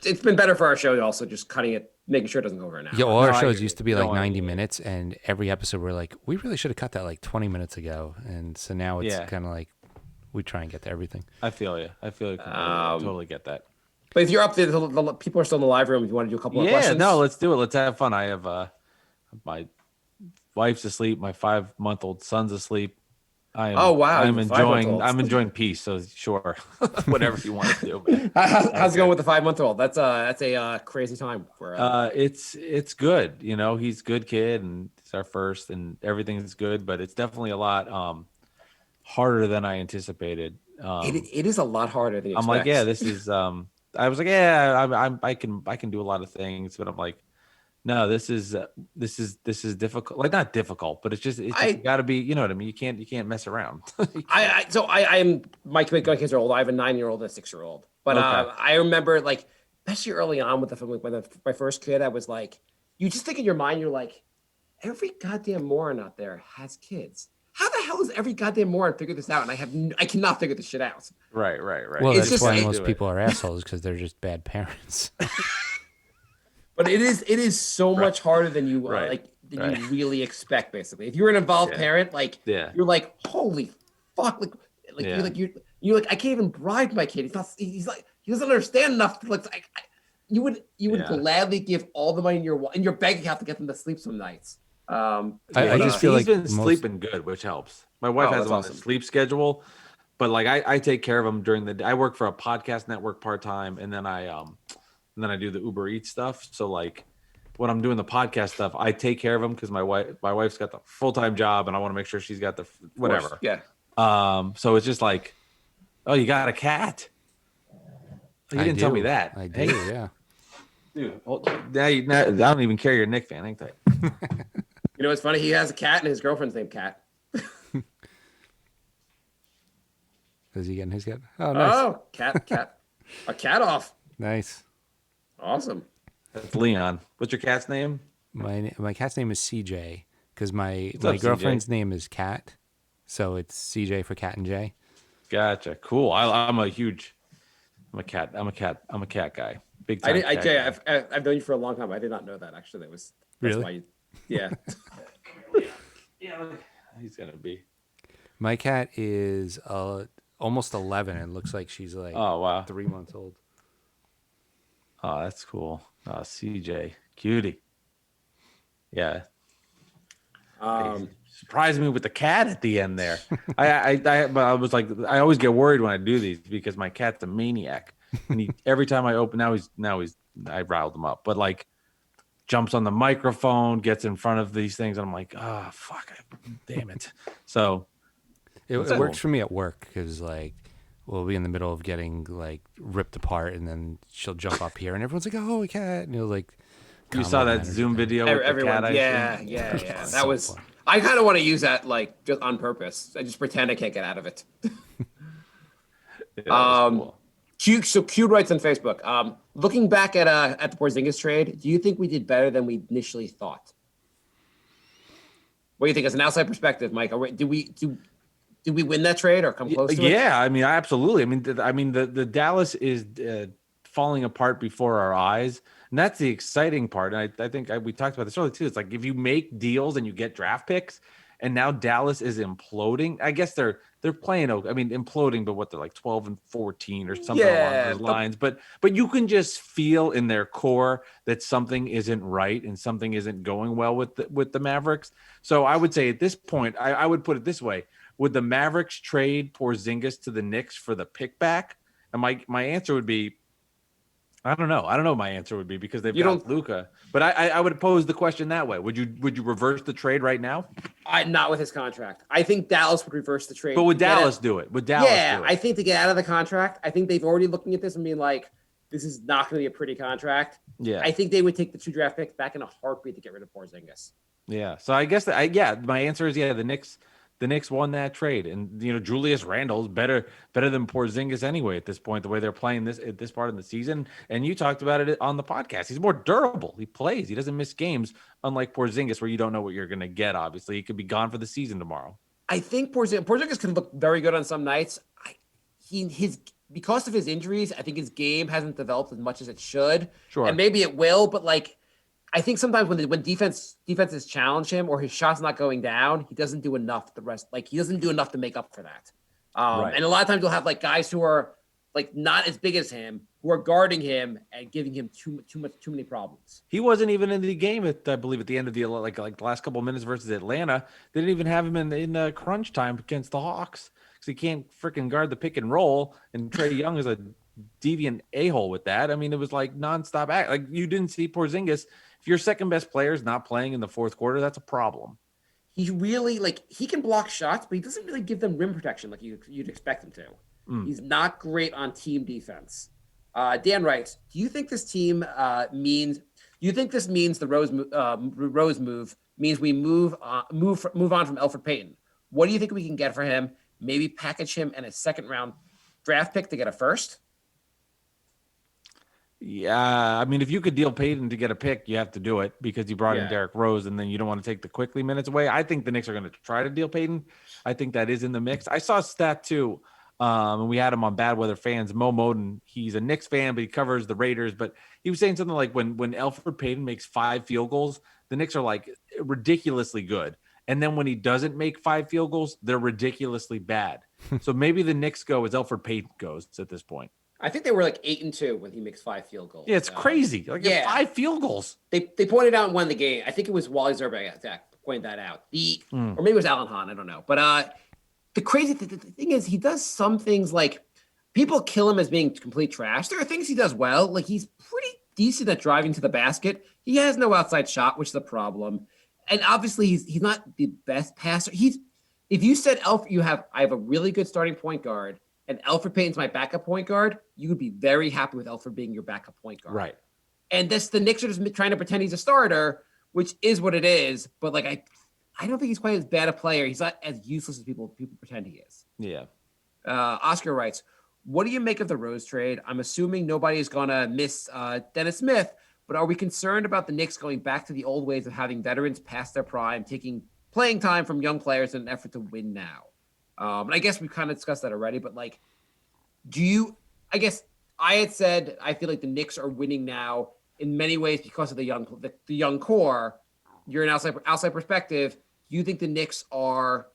it's been better for our show also just cutting it, making sure it doesn't go over an hour. Yeah, all our No, I shows agree. used to be No, like I 90 agree. minutes, and every episode we're like, we really should have cut that like 20 minutes ago. And so now it's Yeah. kind of like we try and get to everything. I feel you. I feel you. Totally get that. But if you're up there, the people are still in the live room. If you want to do a couple more Yeah, questions, no, let's do it. Let's have fun. I have my wife's asleep, my 5-month-old son's asleep. Oh, wow, I'm you have enjoying 5-month-olds. I'm enjoying peace. So sure, whatever you want to do. Man. How's it going with the 5-month-old? That's a crazy time for. It's good. You know, he's a good kid, and it's our first, and everything's good. But it's definitely a lot harder than I anticipated. It is a lot harder than you I'm expect. like, yeah, this is. I was like, yeah, I can do a lot of things, but I'm like, no, this is difficult. Like not difficult, but it's just you got to be. You know what I mean? You can't mess around. I'm my kids are old. I have a 9-year-old and a 6-year-old. But Okay. I remember like especially early on with my first kid, I was like, you just think in your mind, you're like, every goddamn moron out there has kids. How the hell does every goddamn moron figure this out? And I cannot figure this shit out. Right. Well, It's that's just why like- most people are assholes because they're just bad parents. But it is so much harder than you Right. you really expect. Basically, if you're an involved Yeah. parent, like Yeah. you're like, holy fuck, like Yeah. you're like I can't even bribe my kid. He's like he doesn't understand enough. To, like you would Yeah. gladly give all the money in your bank account to get them to sleep some nights. I but, just feel he's like been most- sleeping good, which helps. My wife Oh, has that's him on awesome. a sleep schedule, but like I take care of him during the day. I work for a podcast network part time, and then I do the Uber Eats stuff. So like when I'm doing the podcast stuff, I take care of him because my wife's got the full time job, and I want to make sure she's got the whatever. Yeah. So it's just like, oh, you got a cat. You I didn't tell do. me that. I do, yeah. Dude. Well, now I don't even care you're a Knicks fan. Ain't that? You know what's funny? He has a cat and his girlfriend's named Cat. Is he getting his cat? Oh, nice. Oh, cat. A cat off. Nice. Awesome. That's Leon. What's your cat's name? My cat's name is CJ because my up, girlfriend's CJ? name is Cat, so it's CJ for Cat and Jay. Gotcha. Cool. I'm a cat guy. Big time. cat Jay, guy. I've known you for a long time. I did not know that actually. That's Really? why yeah. Yeah, he's gonna be. My cat is almost 11 and looks like she's like Oh wow. 3 months old. Oh, that's cool. CJ, cutie. Yeah. Surprised me with the cat at the end there. But I was like, I always get worried when I do these because my cat's a maniac, and every time I open, I riled him up, but like jumps on the microphone, gets in front of these things, and I'm like, ah, fuck, damn it. So It That's works cool. for me at work because like we'll be in the middle of getting like ripped apart, and then she'll jump up here, and everyone's like, "Oh, a cat!" And you'll like. you saw that Zoom video with the Everyone, cat. I yeah. seen? That so was. fun. I kind of want to use that like just on purpose. I just pretend I can't get out of it. Yeah, that was cool. Q writes on Facebook. Looking back at the Porzingis trade, do you think we did better than we initially thought? What do you think, as an outside perspective, Mike? Did we win that trade or come close to it? Yeah, I mean, absolutely. I mean, the Dallas is falling apart before our eyes, and that's the exciting part. And I think we talked about this earlier too. It's like if you make deals and you get draft picks, and now Dallas is imploding. I guess they're playing. I mean, imploding, but what they're like 12-14 or something along those lines. But you can just feel in their core that something isn't right and something isn't going well with the Mavericks. So I would say at this point, I would put it this way. Would the Mavericks trade Porzingis to the Knicks for the pick back? And my answer would be, I don't know. I don't know what my answer would be because they've got Luka. But I would pose the question that way. Would you reverse the trade right now? Not with his contract. I think Dallas would reverse the trade. But would to get Dallas do it? Would Dallas do it? I think to get out of the contract, I think they've already looking at this and being like, this is not going to be a pretty contract. Yeah. I think they would take the 2 draft picks back in a heartbeat to get rid of Porzingis. Yeah. So I guess my answer is the Knicks won that trade, and Julius Randle's better than Porzingis anyway at this point. The way they're playing at this part of the season, and you talked about it on the podcast. He's more durable. He plays. He doesn't miss games, unlike Porzingis, where you don't know what you're going to get. Obviously, he could be gone for the season tomorrow. I think Porzingis can look very good on some nights. because of his injuries, I think his game hasn't developed as much as it should. Sure. And maybe it will, but like, I think sometimes when defenses challenge him or his shot's not going down, he doesn't do enough. He doesn't do enough to make up for that. Right. And a lot of times you'll have like guys who are like not as big as him who are guarding him and giving him too many problems. He wasn't even in the game I believe at the end of the like the last couple of minutes versus Atlanta. They didn't even have him in crunch time against the Hawks because he can't freaking guard the pick and roll. And Trae Young is a deviant a-hole with that. I mean, it was like nonstop act. Like you didn't see Porzingis. If your second best player is not playing in the fourth quarter, that's a problem. He really he can block shots, but he doesn't really give them rim protection like you'd expect him to. He's not great on team defense. Dan writes, do you think this team means the Rose move means we move on from Elfrid Payton? What do you think we can get for him? Maybe package him and a second round draft pick to get a first? Yeah, I mean, if you could deal Payton to get a pick, you have to do it because you brought in Derrick Rose, and then you don't want to take the quickly minutes away. I think the Knicks are going to try to deal Payton. I think that is in the mix. I saw a stat too, and we had him on Bad Weather Fans. Mo Moden, he's a Knicks fan, but he covers the Raiders. But he was saying something like when Elfrid Payton makes 5 field goals, the Knicks are like ridiculously good. And then when he doesn't make 5 field goals, they're ridiculously bad. So maybe the Knicks go as Elfrid Payton goes at this point. I think they were like 8-2 when he makes 5 field goals. Yeah, it's crazy. Like 5 field goals. They pointed out and won the game. I think it was Wally Zerbeck that pointed that out. Or maybe it was Alan Hahn. I don't know. But the thing is, he does some things like people kill him as being complete trash. There are things he does well. Like he's pretty decent at driving to the basket. He has no outside shot, which is a problem. And obviously, he's not the best passer. If you said I have a really good starting point guard, and Elfrid Payton's my backup point guard, you would be very happy with Elfrid being your backup point guard. Right. And the Knicks are just trying to pretend he's a starter, which is what it is. But like I don't think he's quite as bad a player. He's not as useless as people pretend he is. Yeah. Oscar writes, what do you make of the Rose trade? I'm assuming nobody is going to miss Dennis Smith, but are we concerned about the Knicks going back to the old ways of having veterans past their prime, taking playing time from young players in an effort to win now? And I guess we've kind of discussed that already, but like, I guess I had said, I feel like the Knicks are winning now in many ways because of the young core. You're an outside perspective. Do you think the Knicks are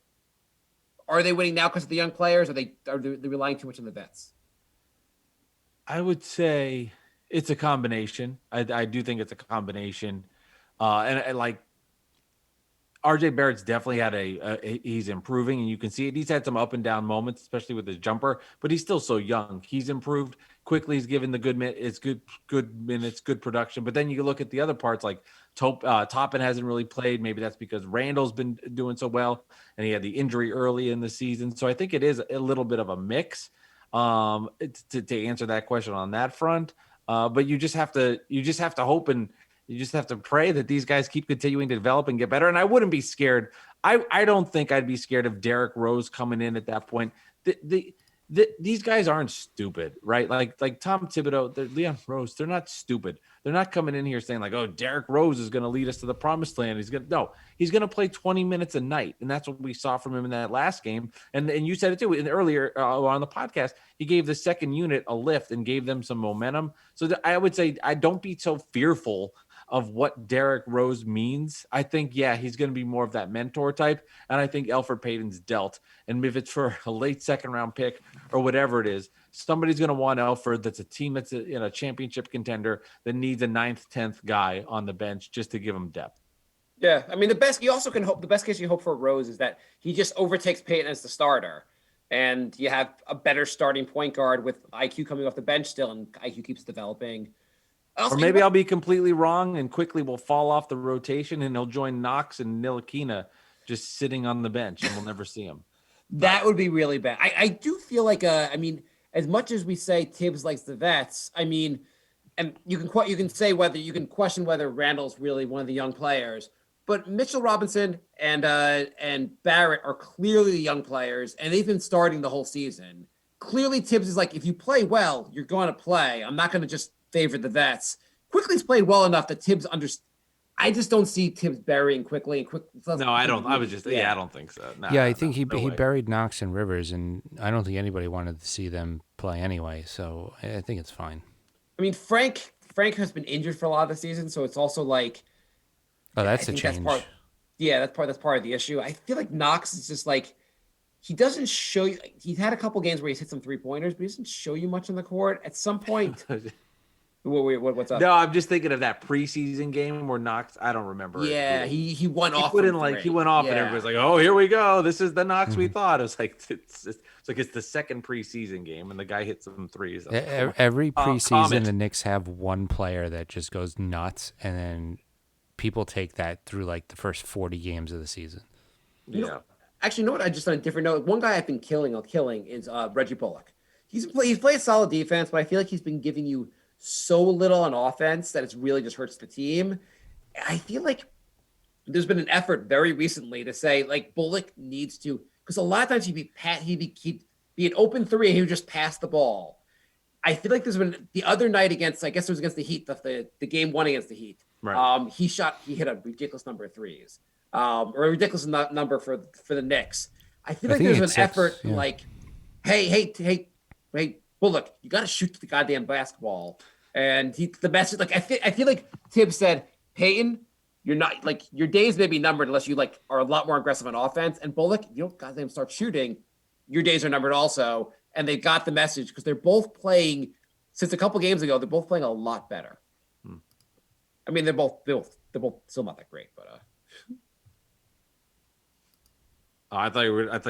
they winning now because of the young players? Are they relying too much on the vets? I would say it's a combination. I do think it's a combination. And like, RJ Barrett's definitely had he's improving, and you can see it. He's had some up and down moments, especially with his jumper, but he's still so young. He's improved quickly. He's given the good minutes, good production. But then you look at the other parts, like Toppin hasn't really played. Maybe that's because Randall's been doing so well, and he had the injury early in the season. So I think it is a little bit of a mix to answer that question on that front. But you just have to hope and you just have to pray that these guys keep continuing to develop and get better. And I wouldn't be scared. I don't think I'd be scared of Derrick Rose coming in at that point. These guys aren't stupid, right? Like Tom Thibodeau, Leon Rose, they're not stupid. They're not coming in here saying like, oh, Derrick Rose is going to lead us to the promised land. He's going to play 20 minutes a night. And that's what we saw from him in that last game. And you said it too earlier on the podcast, he gave the second unit a lift and gave them some momentum. So I would say, don't be so fearful of what Derrick Rose means. I think, he's going to be more of that mentor type. And I think Elfrid Payton's dealt. And if it's for a late second round pick or whatever it is, somebody's going to want Elfrid. That's a team that's in a championship contender that needs a 9th, 10th guy on the bench just to give him depth. Yeah. I mean, the best case you hope for Rose is that he just overtakes Payton as the starter. And you have a better starting point guard with IQ coming off the bench still, and IQ keeps developing. Or maybe I'll be completely wrong and quickly will fall off the rotation and he'll join Knox and Ntilikina just sitting on the bench and we'll never see him. That would be really bad. I do feel like, as much as we say Tibbs likes the vets, and you can question whether Randall's really one of the young players, but Mitchell Robinson and Barrett are clearly the young players, and they've been starting the whole season. Clearly, Tibbs is like, if you play well, you're going to play. I'm not going to just favor the vets. Quickly's played well enough that Tibbs I just don't see Tibbs burying quickly and quick. No, I don't. I was just I don't think so. No, Yeah, I no, think no, he way. buried Knox and Rivers, and I don't think anybody wanted to see them play anyway. So I think it's fine. I mean, Frank has been injured for a lot of the season, so it's also like Oh, I that's a think change. that's part of the issue. I feel like Knox is just like he doesn't show you. He's had a couple games where he's hit some 3-pointers, but he doesn't show you much on the court. At some point, what's up? No, I'm just thinking of that preseason game where Knox. I don't remember. Yeah, it. he went off. Put from in like he three. went off, and Yeah. everybody's like, "Oh, here we go. This is the Knox we thought." It was like it's like it's the second preseason game, and the guy hit some threes. Every preseason, comment. the Knicks have one player that just goes nuts, and then people take that through like the first 40 games of the season. Yeah. Actually, you know what? I just on a different note. One guy I've been killing is Reggie Bullock. He's played solid defense, but I feel like he's been giving you so little on offense that it's really just hurts the team. I feel like there's been an effort very recently to say like Bullock needs to, because a lot of times he'd be an open three and he would just pass the ball. I feel like there's been the other night against, I guess it was against the Heat, the game one against the Heat. Right. He hit a ridiculous number of threes, or a ridiculous number for the Knicks. I feel like there's an effort like, hey, Bullock, you got to shoot the goddamn basketball. And the message, like, I feel like Tibbs said, Peyton, you're not like your days may be numbered unless you like are a lot more aggressive on offense. And Bullock, you don't goddamn start shooting, your days are numbered also. And they got the message because they're both playing since a couple games ago. They're both playing a lot better. I mean, they're both still not that great, but I thought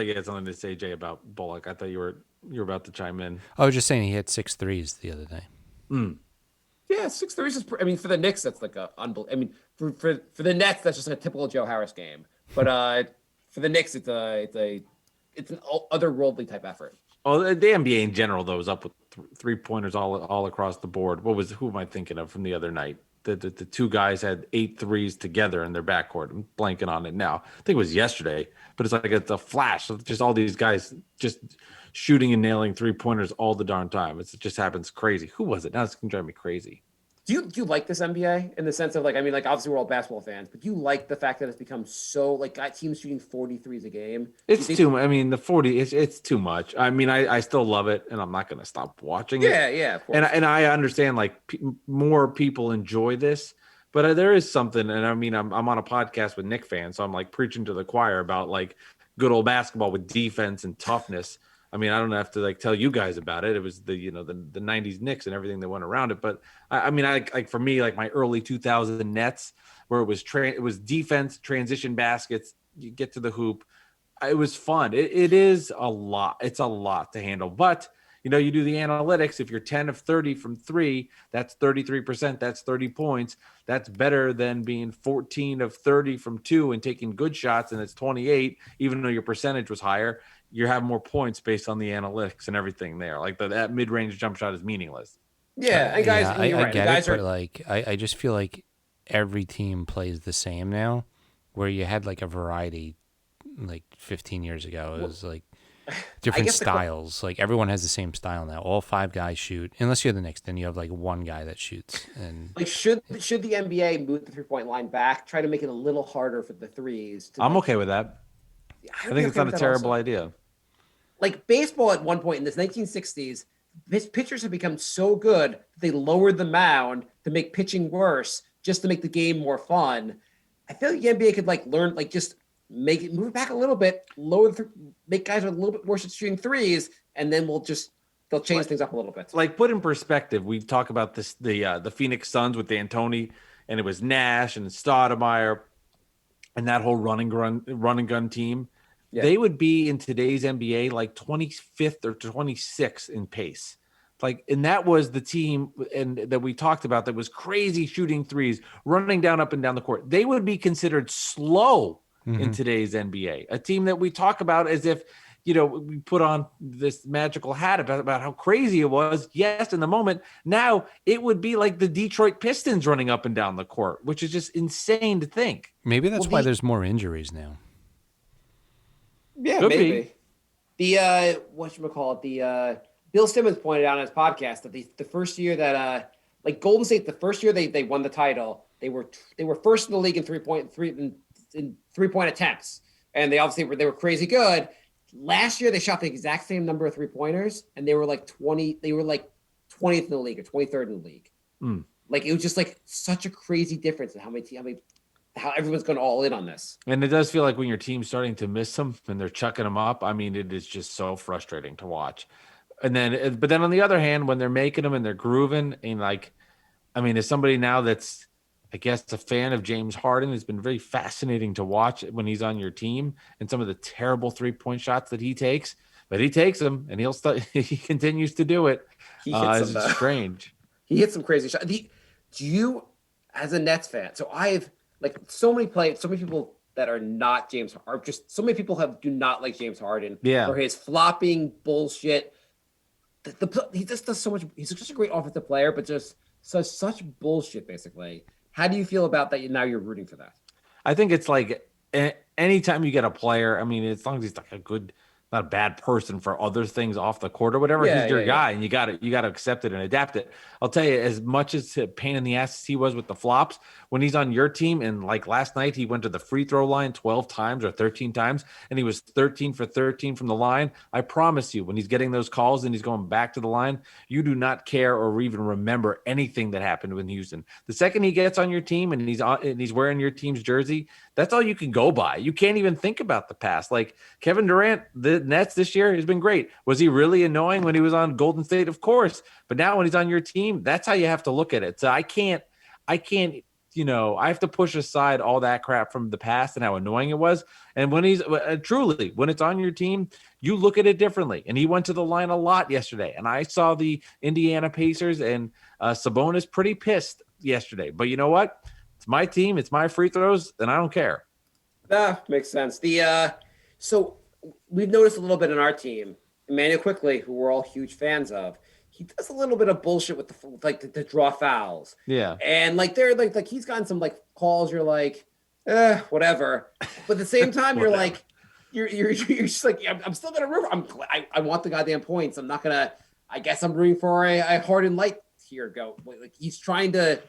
you had something to say, Jay, about Bullock. I thought you were about to chime in. I was just saying he hit 6 threes the other day. yeah, 6 threes is. I mean, for the Knicks, that's like a unbelievable. I mean, for the Nets, that's just like a typical Joe Harris game. But for the Knicks, it's an otherworldly type effort. Oh, the NBA in general, though, was up with 3-pointers all across the board. Who am I thinking of from the other night? The two guys had 8 threes together in their backcourt. I'm blanking on it now. I think it was yesterday, but it's a flash of just all these guys just shooting and nailing 3-pointers all the darn time. It just happens crazy. Who was it? Now it's going to drive me crazy. Do you like this NBA in the sense of like, I mean, like obviously we're all basketball fans, but do you like the fact that it's become so like got teams shooting 43s a game? It's too much. I mean, the 40, it's too much. I mean, I still love it, and I'm not going to stop watching it. Yeah, of course. And I understand like more people enjoy this, but there is something. And I mean, I'm on a podcast with Knicks fans, so I'm like preaching to the choir about like good old basketball with defense and toughness. I mean, I don't have to like tell you guys about it. It was the 90s Knicks and everything that went around it. But I mean, like for me, like my early 2000 Nets, where it was defense, transition baskets, you get to the hoop. It was fun. It is a lot. It's a lot to handle. But you do the analytics. If you're 10 of 30 from 3, that's 33%. That's 30 points. That's better than being 14 of 30 from 2 and taking good shots, and it's 28, even though your percentage was higher. You have more points based on the analytics and everything there. Like that mid-range jump shot is meaningless. Yeah, and guys, I you're right. get Guys it, are but like I just feel like every team plays the same now, where you had like a variety like 15 years ago. It was like different styles. Like everyone has the same style now. All 5 guys shoot, unless you're the Knicks. Then you have like one guy that shoots. And like should the NBA move the 3-point line back, try to make it a little harder for the threes? I'm okay with that. I think it's not a terrible idea. Like baseball at one point in the 1960s, pitchers have become so good that they lowered the mound to make pitching worse, just to make the game more fun. I feel like the NBA could like learn, like just make it move back a little bit, make guys with a little bit worse at shooting threes, and then they'll change things up a little bit. Like put in perspective, we talk about this the Phoenix Suns with D'Antoni, and it was Nash and Stoudemire and that whole run and gun team. Yeah. They would be in today's NBA like 25th or 26th in pace. Like, and that was the team and that we talked about that was crazy shooting threes, running up and down the court. They would be considered slow in today's NBA. A team that we talk about as if, we put on this magical hat about how crazy it was. Yes, in the moment. Now it would be like the Detroit Pistons running up and down the court, which is just insane to think. Maybe that's why there's more injuries now. Yeah, could maybe. Be. The whatchamacallit, the Bill Simmons pointed out on his podcast that the first year that like Golden State, the first year they won the title, they were first in the league in three-point attempts, and they obviously were crazy good. Last year they shot the exact same number of 3-pointers, and they were like 20th in the league or 23rd in the league. Like it was just like such a crazy difference in how everyone's going all in on this. And it does feel like when your team's starting to miss them and they're chucking them up, I mean, it is just so frustrating to watch. But then on the other hand, when they're making them and they're grooving, and like, I mean, as somebody now that's, I guess, a fan of James Harden, it's been very fascinating to watch when he's on your team and some of the terrible 3-point shots that he takes. But he takes them and he continues to do it. He hits them, it's strange. He hits some crazy shots. Do you, as a Nets fan, so I've like so many people that are not James, are just so many people do not like James Harden for his flopping bullshit. He just does so much. He's such a great offensive player, but just such bullshit. Basically, how do you feel about that? Now you're rooting for that. I think it's like anytime you get a player, I mean, as long as he's like a good, not a bad person for other things off the court or whatever, he's your guy, and you got to accept it and adapt it. I'll tell you, as much as a pain in the ass he was with the flops, when he's on your team, and like last night, he went to the free throw line 12 times or 13 times, and he was 13 for 13 from the line. I promise you, when he's getting those calls and he's going back to the line, you do not care or even remember anything that happened in Houston. The second he gets on your team and he's wearing your team's jersey, that's all you can go by. You can't even think about the past. Like Kevin Durant, the Nets this year has been great. Was he really annoying when he was on Golden State? Of course. But now when he's on your team, that's how you have to look at it. So I can't, I have to push aside all that crap from the past and how annoying it was. And when when it's on your team, you look at it differently. And he went to the line a lot yesterday. And I saw the Indiana Pacers and Sabonis pretty pissed yesterday. But you know what? It's my team. It's my free throws, and I don't care. Makes sense. So we've noticed a little bit in our team, Emmanuel Quickly, who we're all huge fans of. He does a little bit of bullshit with the draw fouls. Yeah. And like they're like he's gotten some like calls. You're like, whatever. But at the same time, you're like, you're just like, I'm still gonna root. I want the goddamn points. I'm not gonna. I guess I'm rooting for a Harden light here. Like he's trying to.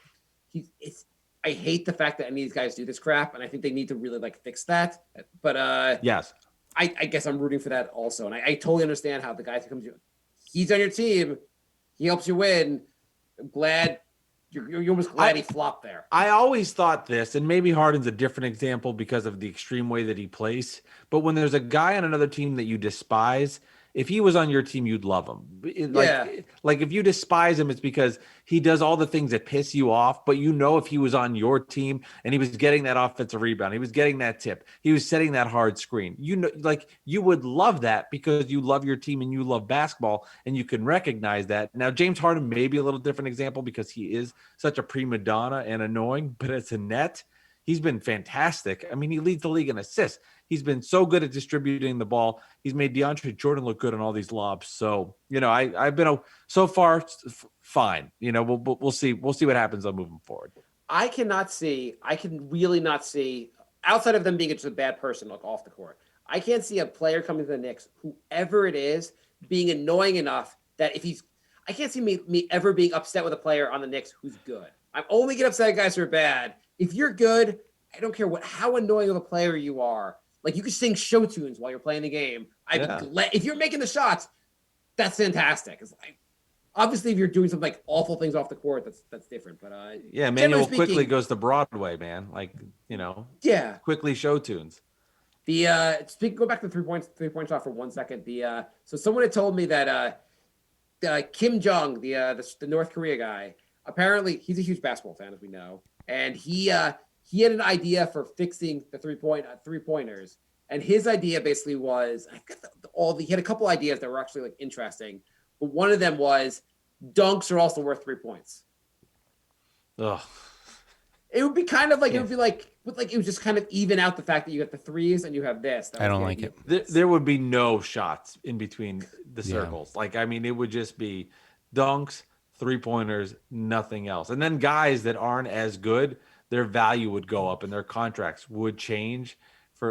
I hate the fact that any of these guys do this crap, and I think they need to really like fix that. But yes, I guess I'm rooting for that also, and I totally understand how the guy who comes to you, he's on your team, he helps you win. I'm glad you're almost glad he flopped there. I always thought this, and maybe Harden's a different example because of the extreme way that he plays. But when there's a guy on another team that you despise, if he was on your team, you'd love him. Like if you despise him, it's because he does all the things that piss you off. But if he was on your team and he was getting that offensive rebound, he was getting that tip, he was setting that hard screen, you would love that because you love your team and you love basketball and you can recognize that. Now, James Harden may be a little different example because he is such a prima donna and annoying, but as a net, he's been fantastic. I mean, he leads the league in assists. He's been so good at distributing the ball. He's made DeAndre Jordan look good on all these lobs. So, I've been so far fine. We'll see. We'll see what happens on moving forward. I can really not see, outside of them being just a bad person, like off the court, I can't see a player coming to the Knicks, whoever it is, being annoying enough that I can't see me ever being upset with a player on the Knicks who's good. I only get upset at guys who are bad. If you're good, I don't care how annoying of a player you are. Like you could sing show tunes while you're playing the game. If you're making the shots, that's fantastic. It's like, obviously, if you're doing some like awful things off the court, that's different. But Manuel quickly goes to Broadway, man. Like quickly show tunes. Go back to the 3-point shot for 1 second. So someone had told me that Kim Jong, the North Korea guy, apparently he's a huge basketball fan, as we know, and he had an idea for fixing the 3-pointers, and his idea basically was, he had a couple ideas that were actually like interesting, but one of them was dunks are also worth 3 points. Ugh. It would be kind of like it would be like it would just kind of even out the fact that you got the threes and you have this. I don't like it. There would be no shots in between the circles. Yeah. Like, I mean, it would just be dunks, 3-pointers, nothing else. And then guys that aren't as good, their value would go up and their contracts would change for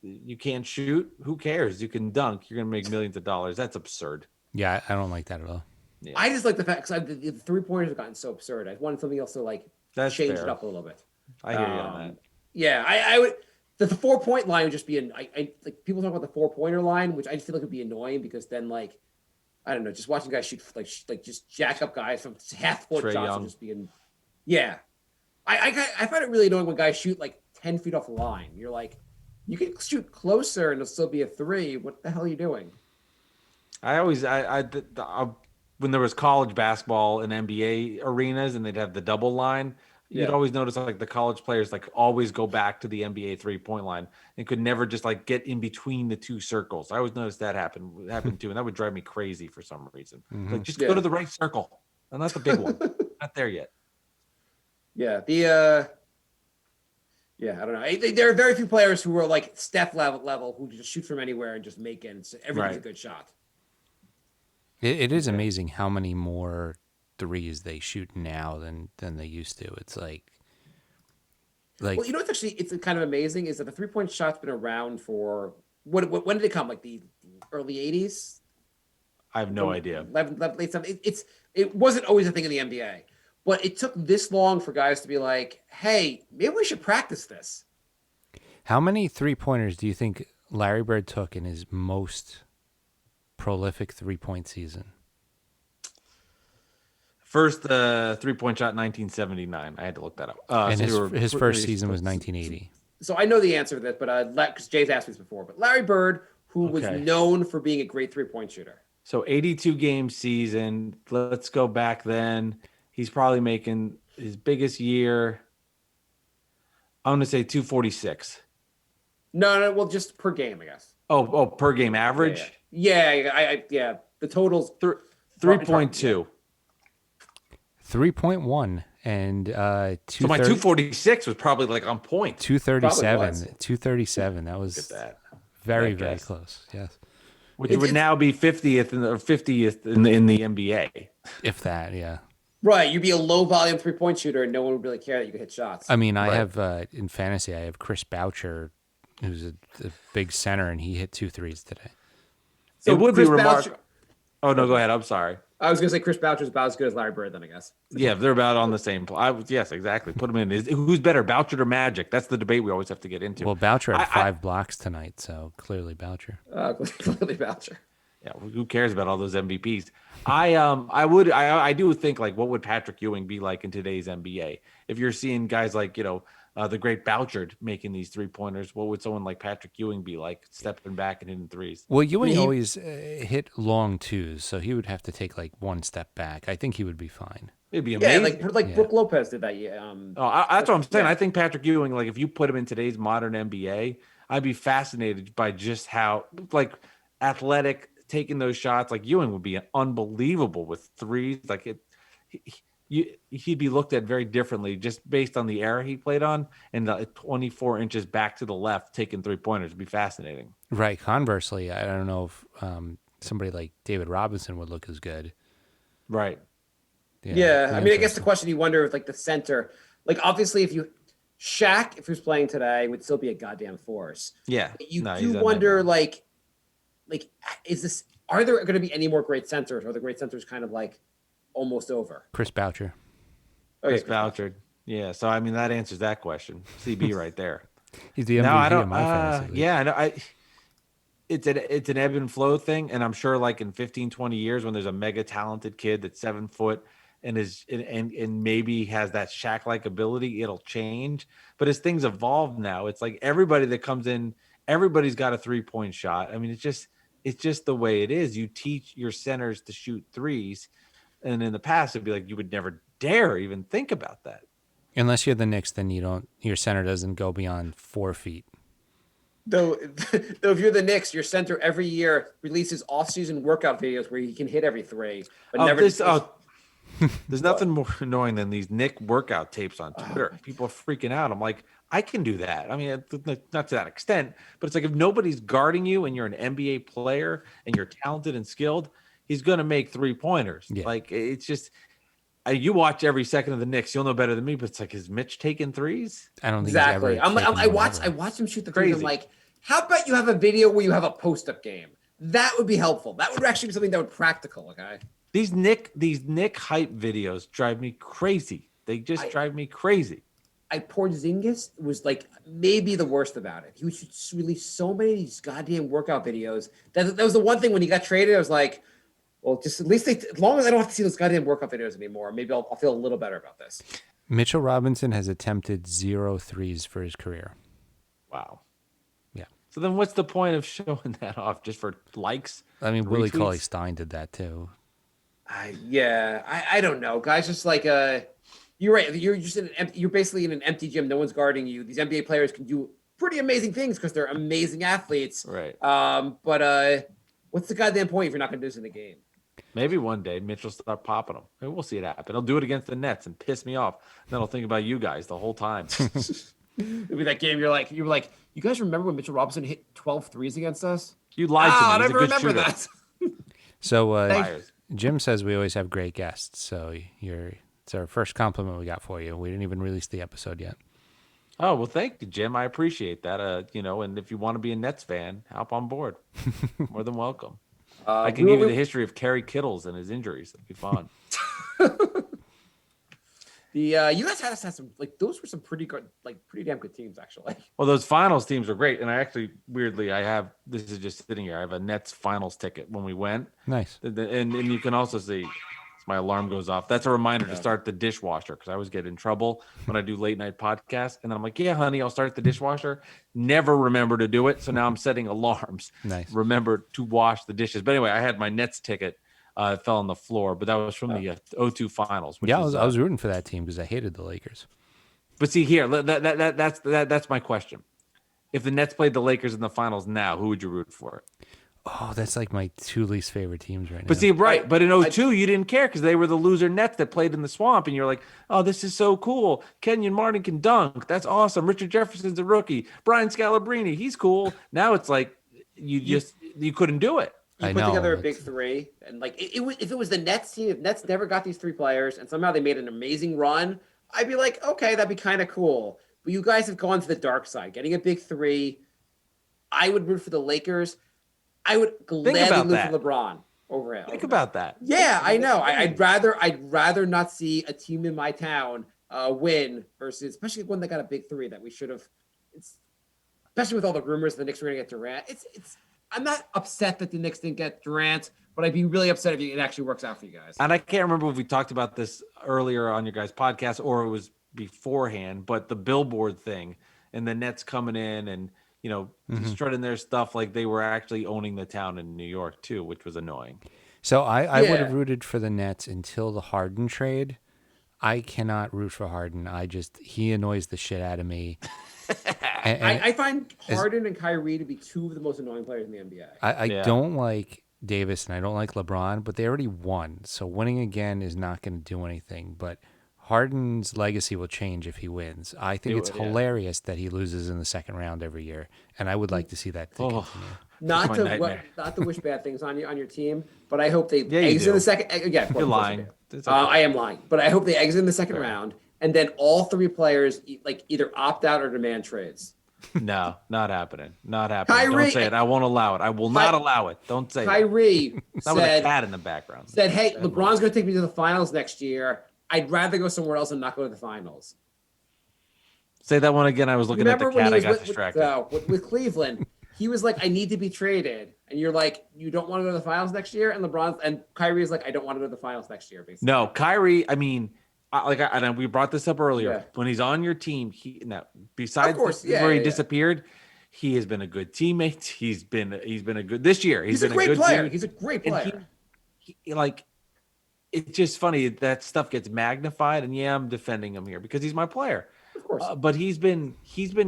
you can't shoot. Who cares? You can dunk. You're going to make millions of dollars. That's absurd. Yeah, I don't like that at all. Yeah. I just like the fact because the 3-pointers have gotten so absurd. I wanted something else to like change it fair. up a little bit. I hear you on that. Yeah, I would. The 4-point line would just be I like people talk about the 4-pointer line, which I just feel like would be annoying because then like I don't know, just watching guys shoot like just jack up guys from half-court Trae shots Young. would just be yeah. I find it really annoying when guys shoot like 10 feet off the line. You're like, you can shoot closer and it'll still be a 3. What the hell are you doing? I always when there was college basketball in NBA arenas and they'd have the double line, you'd always notice like the college players like always go back to the NBA 3-point line and could never just like get in between the two circles. I always noticed that happen too, and that would drive me crazy for some reason. Like just go to the right circle, and not the big one. Not there yet. Yeah, yeah, I don't know. There are very few players who are like Steph level who just shoot from anywhere and just make it. And everything's a good shot. It is amazing how many more threes they shoot now than they used to. It's like well, you know what's it's kind of amazing is that the 3-point shot's been around for when did it come? Like the early 80s? I have no idea. Late 70s. It wasn't always a thing in the NBA, but it took this long for guys to be like, hey, maybe we should practice this. How many 3-pointers do you think Larry Bird took in his most prolific 3-point season? First 3-point shot, 1979. I had to look that up. And his first season was 1980. So I know the answer to this, but because Jay's asked me this before, but Larry Bird, who was known for being a great 3-point shooter. So 82 game season. Let's go back then. He's probably making his biggest year. I'm going to say 246. No, well, just per game, I guess. Oh, per game average? Yeah. The total's 3.2. 3.1 and so my 246 was probably like on point. 237. 237. That was very close. Yes. Which would now be 50th or 50th in the NBA. If that, yeah. Right, you'd be a low volume 3-point shooter, and no one would really care that you could hit shots. I mean, I have in fantasy, I have Chris Boucher, who's a big center, and he hit 2 threes today. So it would Chris be remarkable. Oh no, go ahead. I'm sorry. I was going to say Chris Boucher's about as good as Larry Bird, then I guess. Yeah, they're about on the same. Yes, exactly. Put them in. Who's better, Boucher or Magic? That's the debate we always have to get into. Well, Boucher had 5 blocks tonight, so clearly Boucher. Clearly Boucher. Yeah, who cares about all those MVPs? I do think like what would Patrick Ewing be like in today's NBA? If you're seeing guys like the great Bouchard making these 3-pointers, what would someone like Patrick Ewing be like stepping back and hitting threes? Well, Ewing always hit long 2s, so he would have to take like one step back. I think he would be fine. It'd be amazing. Yeah, like Brook Lopez did that. Yeah. That's what I'm saying. I think Patrick Ewing, like if you put him in today's modern NBA, I'd be fascinated by just how like athletic. Taking those shots, like Ewing would be unbelievable with threes. Like he'd be looked at very differently just based on the era he played on and the 24 inches back to the left taking 3-pointers. Would be fascinating. Right. Conversely, I don't know if somebody like David Robinson would look as good. Right. Yeah. I mean, I guess the question you wonder if like the center, like obviously if Shaq, if he was playing today, would still be a goddamn force. Yeah. You do wonder like, are there going to be any more great centers? Or are the great centers kind of like almost over? Chris Boucher. Chris Boucher. Yeah. So, I mean, that answers that question. CB right there. He's the MVP of my fantasy league. Yeah. No, it's an ebb and flow thing. And I'm sure like in 15, 20 years when there's a mega talented kid that's 7 foot and and maybe has that Shaq-like ability, it'll change. But as things evolve now, it's like everybody that comes in, everybody's got a 3-point shot. I mean, it's just the way it is. You teach your centers to shoot threes. And in the past, it'd be like you would never dare even think about that. Unless you're the Knicks, then your center doesn't go beyond 4 feet. Though if you're the Knicks, your center every year releases off-season workout videos where he can hit every 3. But there's nothing more annoying than these Knick workout tapes on Twitter. People are freaking out. I'm like, I can do that. I mean, not to that extent, but it's like if nobody's guarding you and you're an NBA player and you're talented and skilled, he's going to make 3-pointers. Yeah. Like it's just, you watch every second of the Knicks, you'll know better than me. But it's like, is Mitch taking threes? I don't think exactly. I watch him shoot the threes. I'm like, how about you have a video where you have a post-up game? That would be helpful. That would actually be something that would practical. Okay. These Nick hype videos drive me crazy. They just drive me crazy. Porzingis was like maybe the worst about it. He was release so many of these goddamn workout videos. That was the one thing when he got traded. I was like, well, just at least as long as I don't have to see those goddamn workout videos anymore, maybe I'll feel a little better about this. Mitchell Robinson has attempted 0 threes for his career. Wow. Yeah. So then what's the point of showing that off just for likes? I mean, Willie retweets? Cauley-Stein did that too. I don't know, guys. Just like you're right. You're basically in an empty gym. No one's guarding you. These NBA players can do pretty amazing things because they're amazing athletes. Right. But what's the goddamn point if you're not going to do this in the game? Maybe one day Mitchell start popping them. Maybe we'll see it happen. He'll do it against the Nets and piss me off. Then I'll think about you guys the whole time. It'll be that game. You were like, you guys remember when Mitchell Robinson hit 12 threes against us? You lied to me. I He's a never good remember shooter. that. So Jim says we always have great guests. So it's our first compliment we got for you. We didn't even release the episode yet. Oh, well, thank you, Jim. I appreciate that. And if you want to be a Nets fan, hop on board. More than welcome. I can give you the history of Kerry Kittles and his injuries. That'd be fun. You guys had some those were some pretty good, pretty damn good teams actually. Well, those finals teams were great. And I actually, weirdly, this is just sitting here. I have a Nets finals ticket when we went. Nice. And you can also see my alarm goes off. That's a reminder to start the dishwasher because I always get in trouble when I do late night podcasts. And then I'm like, yeah, honey, I'll start the dishwasher. Never remember to do it. So now I'm setting alarms. Nice. Remember to wash the dishes. But anyway, I had my Nets ticket. It fell on the floor, but that was from the 02 finals. Which Yeah, I was rooting for that team because I hated the Lakers. But see here, that's my question. If the Nets played the Lakers in the finals now, who would you root for? Oh, that's like my 2 least favorite teams right now. But see, right. But in 02, you didn't care because they were the loser Nets that played in the swamp. And you're like, oh, this is so cool. Kenyon Martin can dunk. That's awesome. Richard Jefferson's a rookie. Brian Scalabrine, he's cool. Now it's like you couldn't do it. You put together a big three, and if it was the Nets team, if Nets never got these 3 players, and somehow they made an amazing run, I'd be like, okay, that'd be kind of cool. But you guys have gone to the dark side, getting a big 3. I would root for the Lakers. I would gladly root for LeBron over him. Think about that. Yeah, I know. I'd rather not see a team in my town win versus, especially one that got a big 3 that we should have. Especially with all the rumors the Knicks were going to get Durant. I'm not upset that the Knicks didn't get Durant, but I'd be really upset if it actually works out for you guys. And I can't remember if we talked about this earlier on your guys' podcast or it was beforehand, but the billboard thing and the Nets coming in and, strutting their stuff like they were actually owning the town in New York too, which was annoying. So I would have rooted for the Nets until the Harden trade. I cannot root for Harden. He annoys the shit out of me. I find Harden and Kyrie to be 2 of the most annoying players in the NBA. I don't like Davis and I don't like LeBron, but they already won. So winning again is not going to do anything. But Harden's legacy will change if he wins. I think it's hilarious that he loses in the second round every year, and I would like to see that continue. Not to wish bad things on your team, but I hope they exit in the second. Again, you're lying. Okay. I am lying, but I hope they exit in the second round, and then all 3 players either opt out or demand trades. No, not happening. Not happening. Kyrie, don't say it. I won't allow it. I will not allow it. Don't say Kyrie that. With a cat in the background. Said, hey, LeBron's going to take me to the finals next year. I'd rather go somewhere else and not go to the finals. Say that one again. I was looking at the cat. I got distracted. With Cleveland, he was like, I need to be traded. And you're like, you don't want to go to the finals next year? And Kyrie is like, I don't want to go to the finals next year, basically. No, Kyrie, I mean, we brought this up earlier. Yeah. When he's on your team, besides where he disappeared, he has been a good teammate. He's been a good this year. He's been a great player. Team. He's a great player. It's just funny that stuff gets magnified, and I'm defending him here because he's my player. Of course, but he's been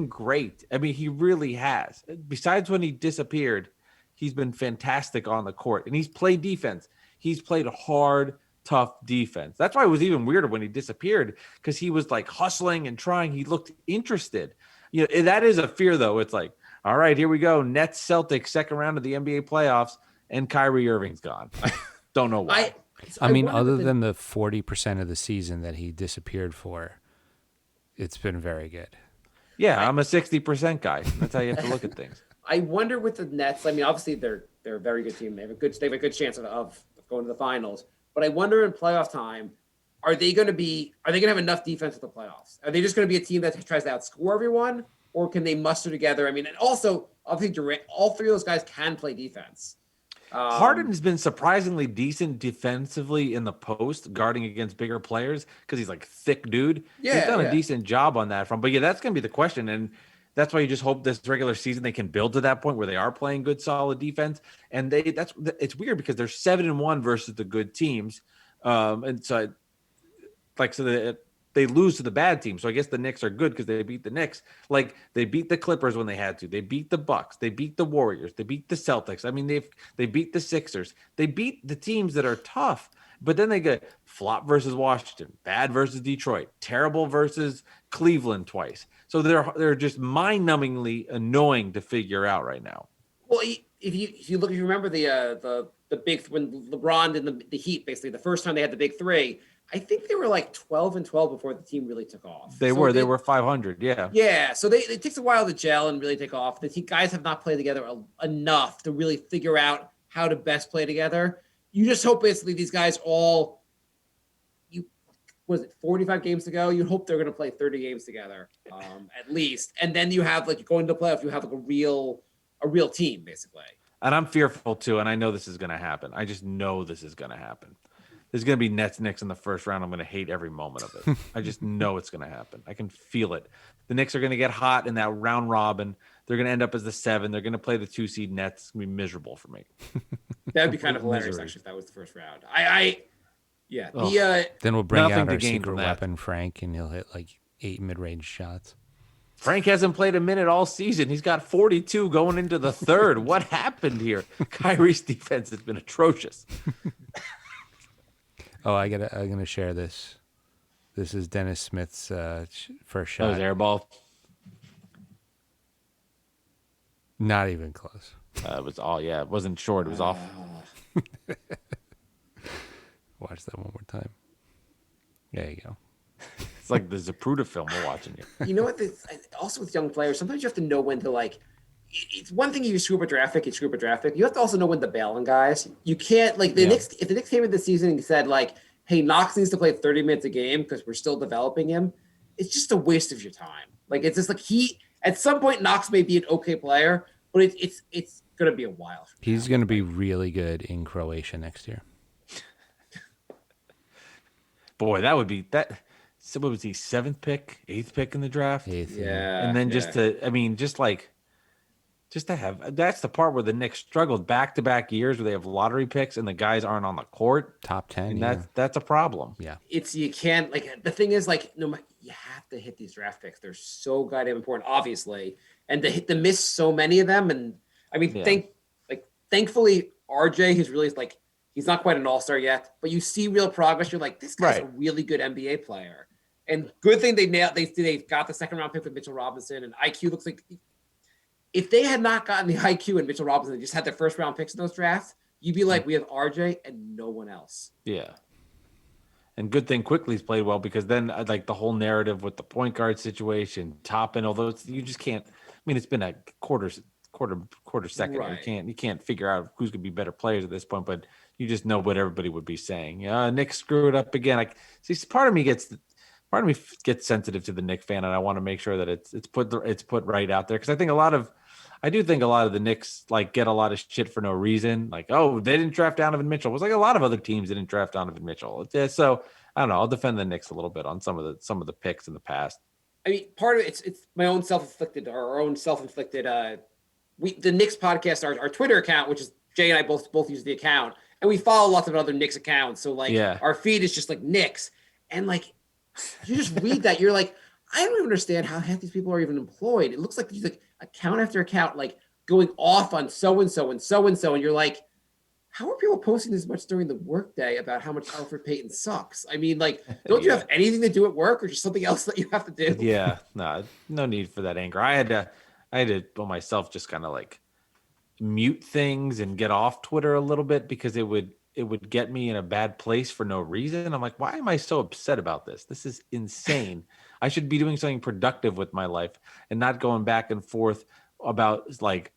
great. I mean, he really has. Besides when he disappeared, he's been fantastic on the court, and he's played defense. He's played hard, tough defense. That's why it was even weirder when he disappeared because he was like hustling and trying. He looked interested. That is a fear though. It's like, all right, here we go. Nets Celtics second round of the NBA playoffs, and Kyrie Irving's gone. Don't know why. I mean, other than the 40% of the season that he disappeared for, it's been very good. Yeah, I'm a 60% guy. That's how you have to look at things. I wonder with the Nets. I mean, obviously they're a very good team. They have a good chance of going to the finals. But I wonder in playoff time, are they going to have enough defense for the playoffs? Are they just going to be a team that tries to outscore everyone, or can they muster together? I mean, and also, I think Durant, all three of those guys can play defense. Harden has been surprisingly decent defensively in the post, guarding against bigger players because he's like thick dude. He's done a decent job on that front. But yeah, that's going to be the question. And that's why you just hope this regular season they can build to that point where they are playing good, solid defense. And it's weird because they're 7-1 versus the good teams. And so they lose to the bad team. So I guess the Knicks are good because they beat the Knicks. Like they beat the Clippers when they had to. They beat the Bucks. They beat the Warriors. They beat the Celtics. I mean, they beat the Sixers. They beat the teams that are tough. But then they get flop versus Washington, bad versus Detroit, terrible versus Cleveland twice. So they're just mind-numbingly annoying to figure out right now. Well, if you remember the big when LeBron did the Heat, basically the first time they had the big three. I think they were like 12-12 before the team really took off. They were 500. Yeah. Yeah. So it takes a while to gel and really take off. The guys have not played together enough to really figure out how to best play together. You just hope basically these guys was it 45 games to go? You hope they're going to play 30 games together, at least. And then you have like going to the playoff, you have like a real team basically. And I'm fearful too. And I know this is going to happen. I just know this is going to happen. There's going to be Knicks in the first round. I'm going to hate every moment of it. I just know it's going to happen. I can feel it. The Knicks are going to get hot in that round robin. They're going to end up as the 7. They're going to play the 2 seed Nets. It's going to be miserable for me. That would be kind of hilarious, actually, if that was the first round. Yeah. Then we'll bring Nothing out to our gain secret from that. weapon, Frank, and he'll hit like 8 mid-range shots. Frank hasn't played a minute all season. He's got 42 going into the third. What happened here? Kyrie's defense has been atrocious. Oh, I'm gonna share this. This is Dennis Smith's first shot. That was airball. Not even close. It was all, yeah. It wasn't short. It was off. Watch that one more time. There you go. It's like the Zapruder film we're watching here. You know what? Also with young players, sometimes you have to know when to like. It's one thing you screw up a draft pick. You have to also know when to bail on guys. You can't like Knicks. If the Knicks came in this season and said like, "Hey, Knox needs to play 30 minutes a game because we're still developing him," it's just a waste of your time. Like it's just like at some point Knox may be an okay player, but it's gonna be a while. He's gonna be really good in Croatia next year. Boy, that would be that. So what was he? 7th pick, 8th pick in the draft? 8th, Yeah. And then just to have, that's the part where the Knicks struggled back-to-back years where they have lottery picks and the guys aren't on the court. Top 10. And that's a problem. Yeah. You can't like the thing is like no, you have to hit these draft picks. They're so goddamn important, obviously, and to miss so many of them. And I mean, thankfully, RJ, he's really like he's not quite an all-star yet, but you see real progress. You're like, this guy's a really good NBA player. And good thing they got the second round pick with Mitchell Robinson, and IQ looks like if they had not gotten the IQ and Mitchell Robinson, they just had their first round picks in those drafts, you'd be like, we have RJ and no one else. Yeah. And good thing Quickly's played well because then like the whole narrative with the point guard situation, Toppin, although you just can't. I mean, it's been a quarter second. Right. You can't figure out who's going to be better players at this point, but you just know what everybody would be saying. Yeah, Nick screwed up again. Like, see, part of me gets sensitive to the Knicks fan, and I want to make sure that it's put right out there because I do think a lot of the Knicks like get a lot of shit for no reason. Like, oh, they didn't draft Donovan Mitchell. It was like a lot of other teams didn't draft Donovan Mitchell. So I don't know. I'll defend the Knicks a little bit on some of the picks in the past. I mean, part of it's my own self-inflicted. The Knicks podcast, our Twitter account, which is Jay and I both use the account, and we follow lots of other Knicks accounts. So like, our feed is just like Knicks, and like you just read that, you're like, I don't even understand how half these people are even employed. It looks like there's like account after account, like going off on so and so and so and so, and you're like, how are people posting this much during the workday about how much Alfred Payton sucks? I mean, like, don't you have anything to do at work or just something else that you have to do? Yeah, no need for that anger. I had to myself just kind of like mute things and get off Twitter a little bit because it would get me in a bad place for no reason. I'm like, why am I so upset about this? This is insane. I should be doing something productive with my life and not going back and forth about like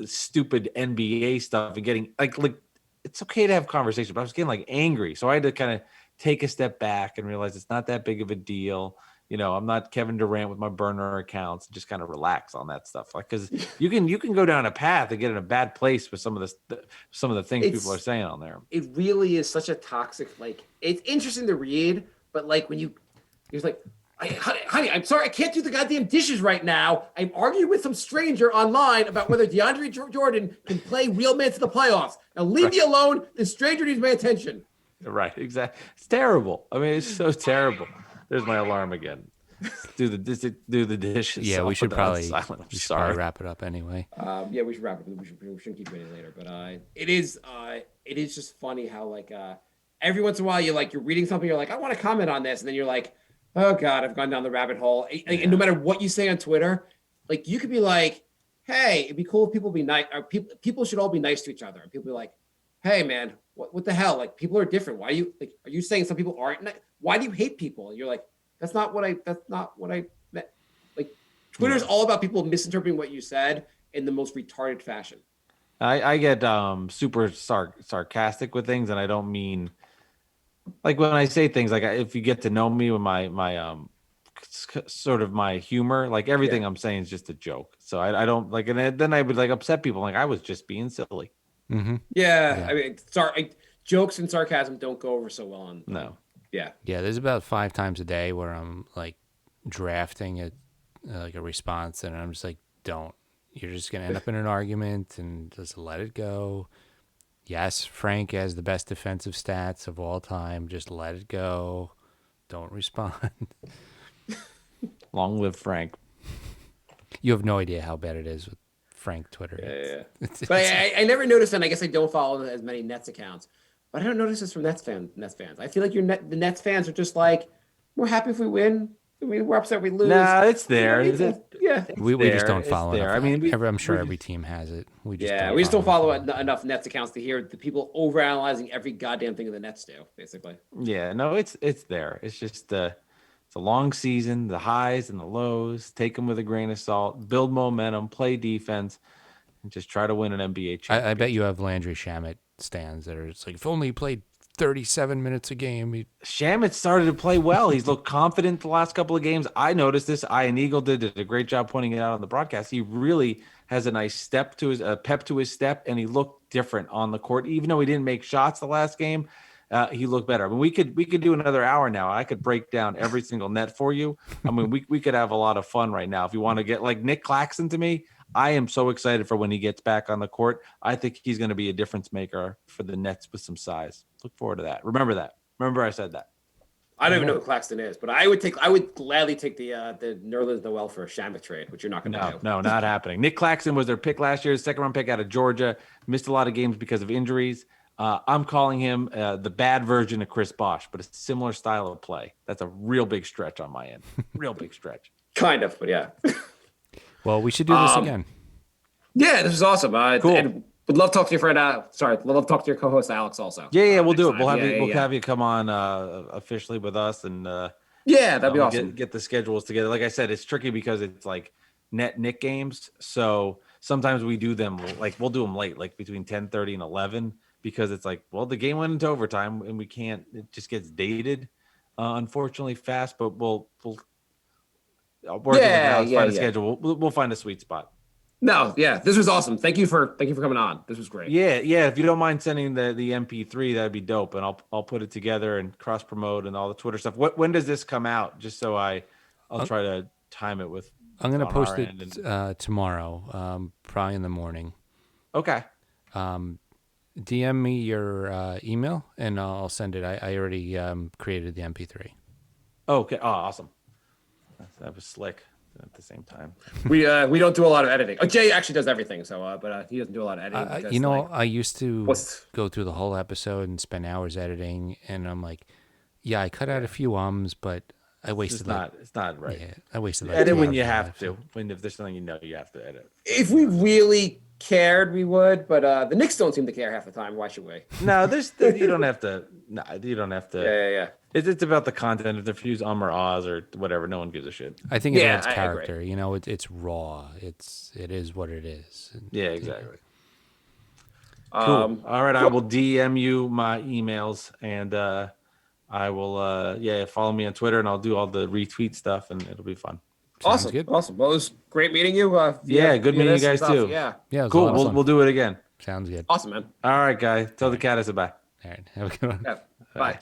stupid NBA stuff and getting like it's okay to have conversations, but I was getting like angry. So I had to kind of take a step back and realize it's not that big of a deal. I'm not Kevin Durant with my burner accounts, and just kind of relax on that stuff. Like, cause you can go down a path and get in a bad place with some of the things people are saying on there. It really is such a toxic, like, it's interesting to read, but like when you're like, honey, I'm sorry, I can't do the goddamn dishes right now. I'm arguing with some stranger online about whether DeAndre Jordan can play real men to the playoffs. Now leave me alone. This stranger needs my attention. Right, exactly. It's terrible. I mean, it's so terrible. There's my alarm again. Do the dishes. Yeah, we should probably wrap it up anyway. Yeah, we should wrap it up. We shouldn't keep it any later. But it is just funny how like every once in a while you're reading something, you're like, I want to comment on this, and then you're like, oh God, I've gone down the rabbit hole. And no matter what you say on Twitter, like you could be like, hey, it'd be cool if people be nice. People should all be nice to each other. And people be like, hey man, what the hell? Like people are different. Why are you like? Are you saying some people aren't? Why do you hate people? And you're like, that's not what I meant. Like Twitter's all about people misinterpreting what you said in the most retarded fashion. I get super sarcastic with things, and I don't mean like when I say things like if you get to know me with my sort of my humor, like everything I'm saying is just a joke. So I don't like, and then I would like upset people. Like I was just being silly. Mm-hmm. Yeah, I mean, jokes and sarcasm don't go over so well on. No. Yeah. There's about 5 times a day where I'm like drafting a response, and I'm just like, don't. You're just gonna end up in an argument, and just let it go. Yes, Frank has the best defensive stats of all time. Just let it go. Don't respond. Long live Frank. You have no idea how bad it is with Frank Twitter. Yeah. But I never noticed, and I guess I don't follow as many Nets accounts. But I don't notice this from Nets fans. I feel like the Nets fans are just like, we're happy if we win. We're upset if we lose. No, it's there. Yeah. We just don't follow enough. I mean, I'm sure every team has it. We just don't follow enough Nets accounts to hear the people overanalyzing every goddamn thing the Nets do, basically. Yeah, no, it's there. It's just it's a long season, the highs and the lows. Take them with a grain of salt. Build momentum, play defense, and just try to win an NBA championship. I bet you have Landry Shamet stands that are just like, if only he played 37 minutes a game. Shamet started to play well. He's looked confident the last couple of games. I noticed this. Ian Eagle did a great job pointing it out on the broadcast. He really has a nice step to his pep to his step, and he looked different on the court. Even though he didn't make shots the last game, he looked better. I mean, we could do another hour now. I could break down every single net for you. I mean, we could have a lot of fun right now. If you want to get like Nick Claxton to me, I am so excited for when he gets back on the court. I think he's going to be a difference maker for the Nets with some size. Look forward to that. Remember that. Remember I said that. I don't even know who Claxton is, but I would gladly take the Nerlens Noel for a Shamet trade, which you're not going to do. No, not happening. Nick Claxton was their pick last year, second round pick out of Georgia. Missed a lot of games because of injuries. I'm calling him the bad version of Chris Bosh, but a similar style of play. That's a real big stretch on my end. Real big stretch. Kind of, but yeah. Well, we should do this again. Yeah, this is awesome. Cool. And would love to talk to your friend. Love to talk to your co-host Alex also. Yeah, we'll do it. We'll have you come on officially with us, and that'd be awesome. Get the schedules together. Like I said, it's tricky because it's like Nick games, so sometimes we do them like we'll do them late, like between 10:30 and 11, because it's like, well, the game went into overtime and we can't. It just gets dated, unfortunately, fast. But we'll work with Alex, find a schedule. We'll find a sweet spot. No, yeah, this was awesome. Thank you for coming on. This was great. Yeah. If you don't mind sending the MP3, that'd be dope, and I'll put it together and cross promote and all the Twitter stuff. When does this come out? Just so I'll try to time it with. I'm gonna post it tomorrow, probably in the morning. Okay. DM me your email and I'll send it. I already created the MP3. Okay. Oh, awesome. That was slick. At the same time, we don't do a lot of editing. Jay actually does everything, but he doesn't do a lot of editing. Because, I used to go through the whole episode and spend hours editing, and I'm like, yeah, I cut out a few but I wasted. It's not right. Yeah, I wasted. Edit when you have to. If there's something you have to edit. If we really cared, we would, but the Knicks don't seem to care half the time. Why should we? No, you don't have to. No, you don't have to. Yeah. It's about the content. If they use or ahs or whatever, no one gives a shit. I think it adds character. You know, it's raw. It is what it is. Yeah, exactly. Cool. All right, I will DM you my emails, and I will follow me on Twitter, and I'll do all the retweet stuff, and it'll be fun. Awesome. good. Awesome. Well, it was great meeting you. Good via meeting you this and guys stuff. too. Yeah. Yeah, it was a Cool. lot of fun. We'll do it again. Sounds good. Awesome, man. All right, guy. Tell the cat I said bye. All right. Have a good one. Yeah. Bye.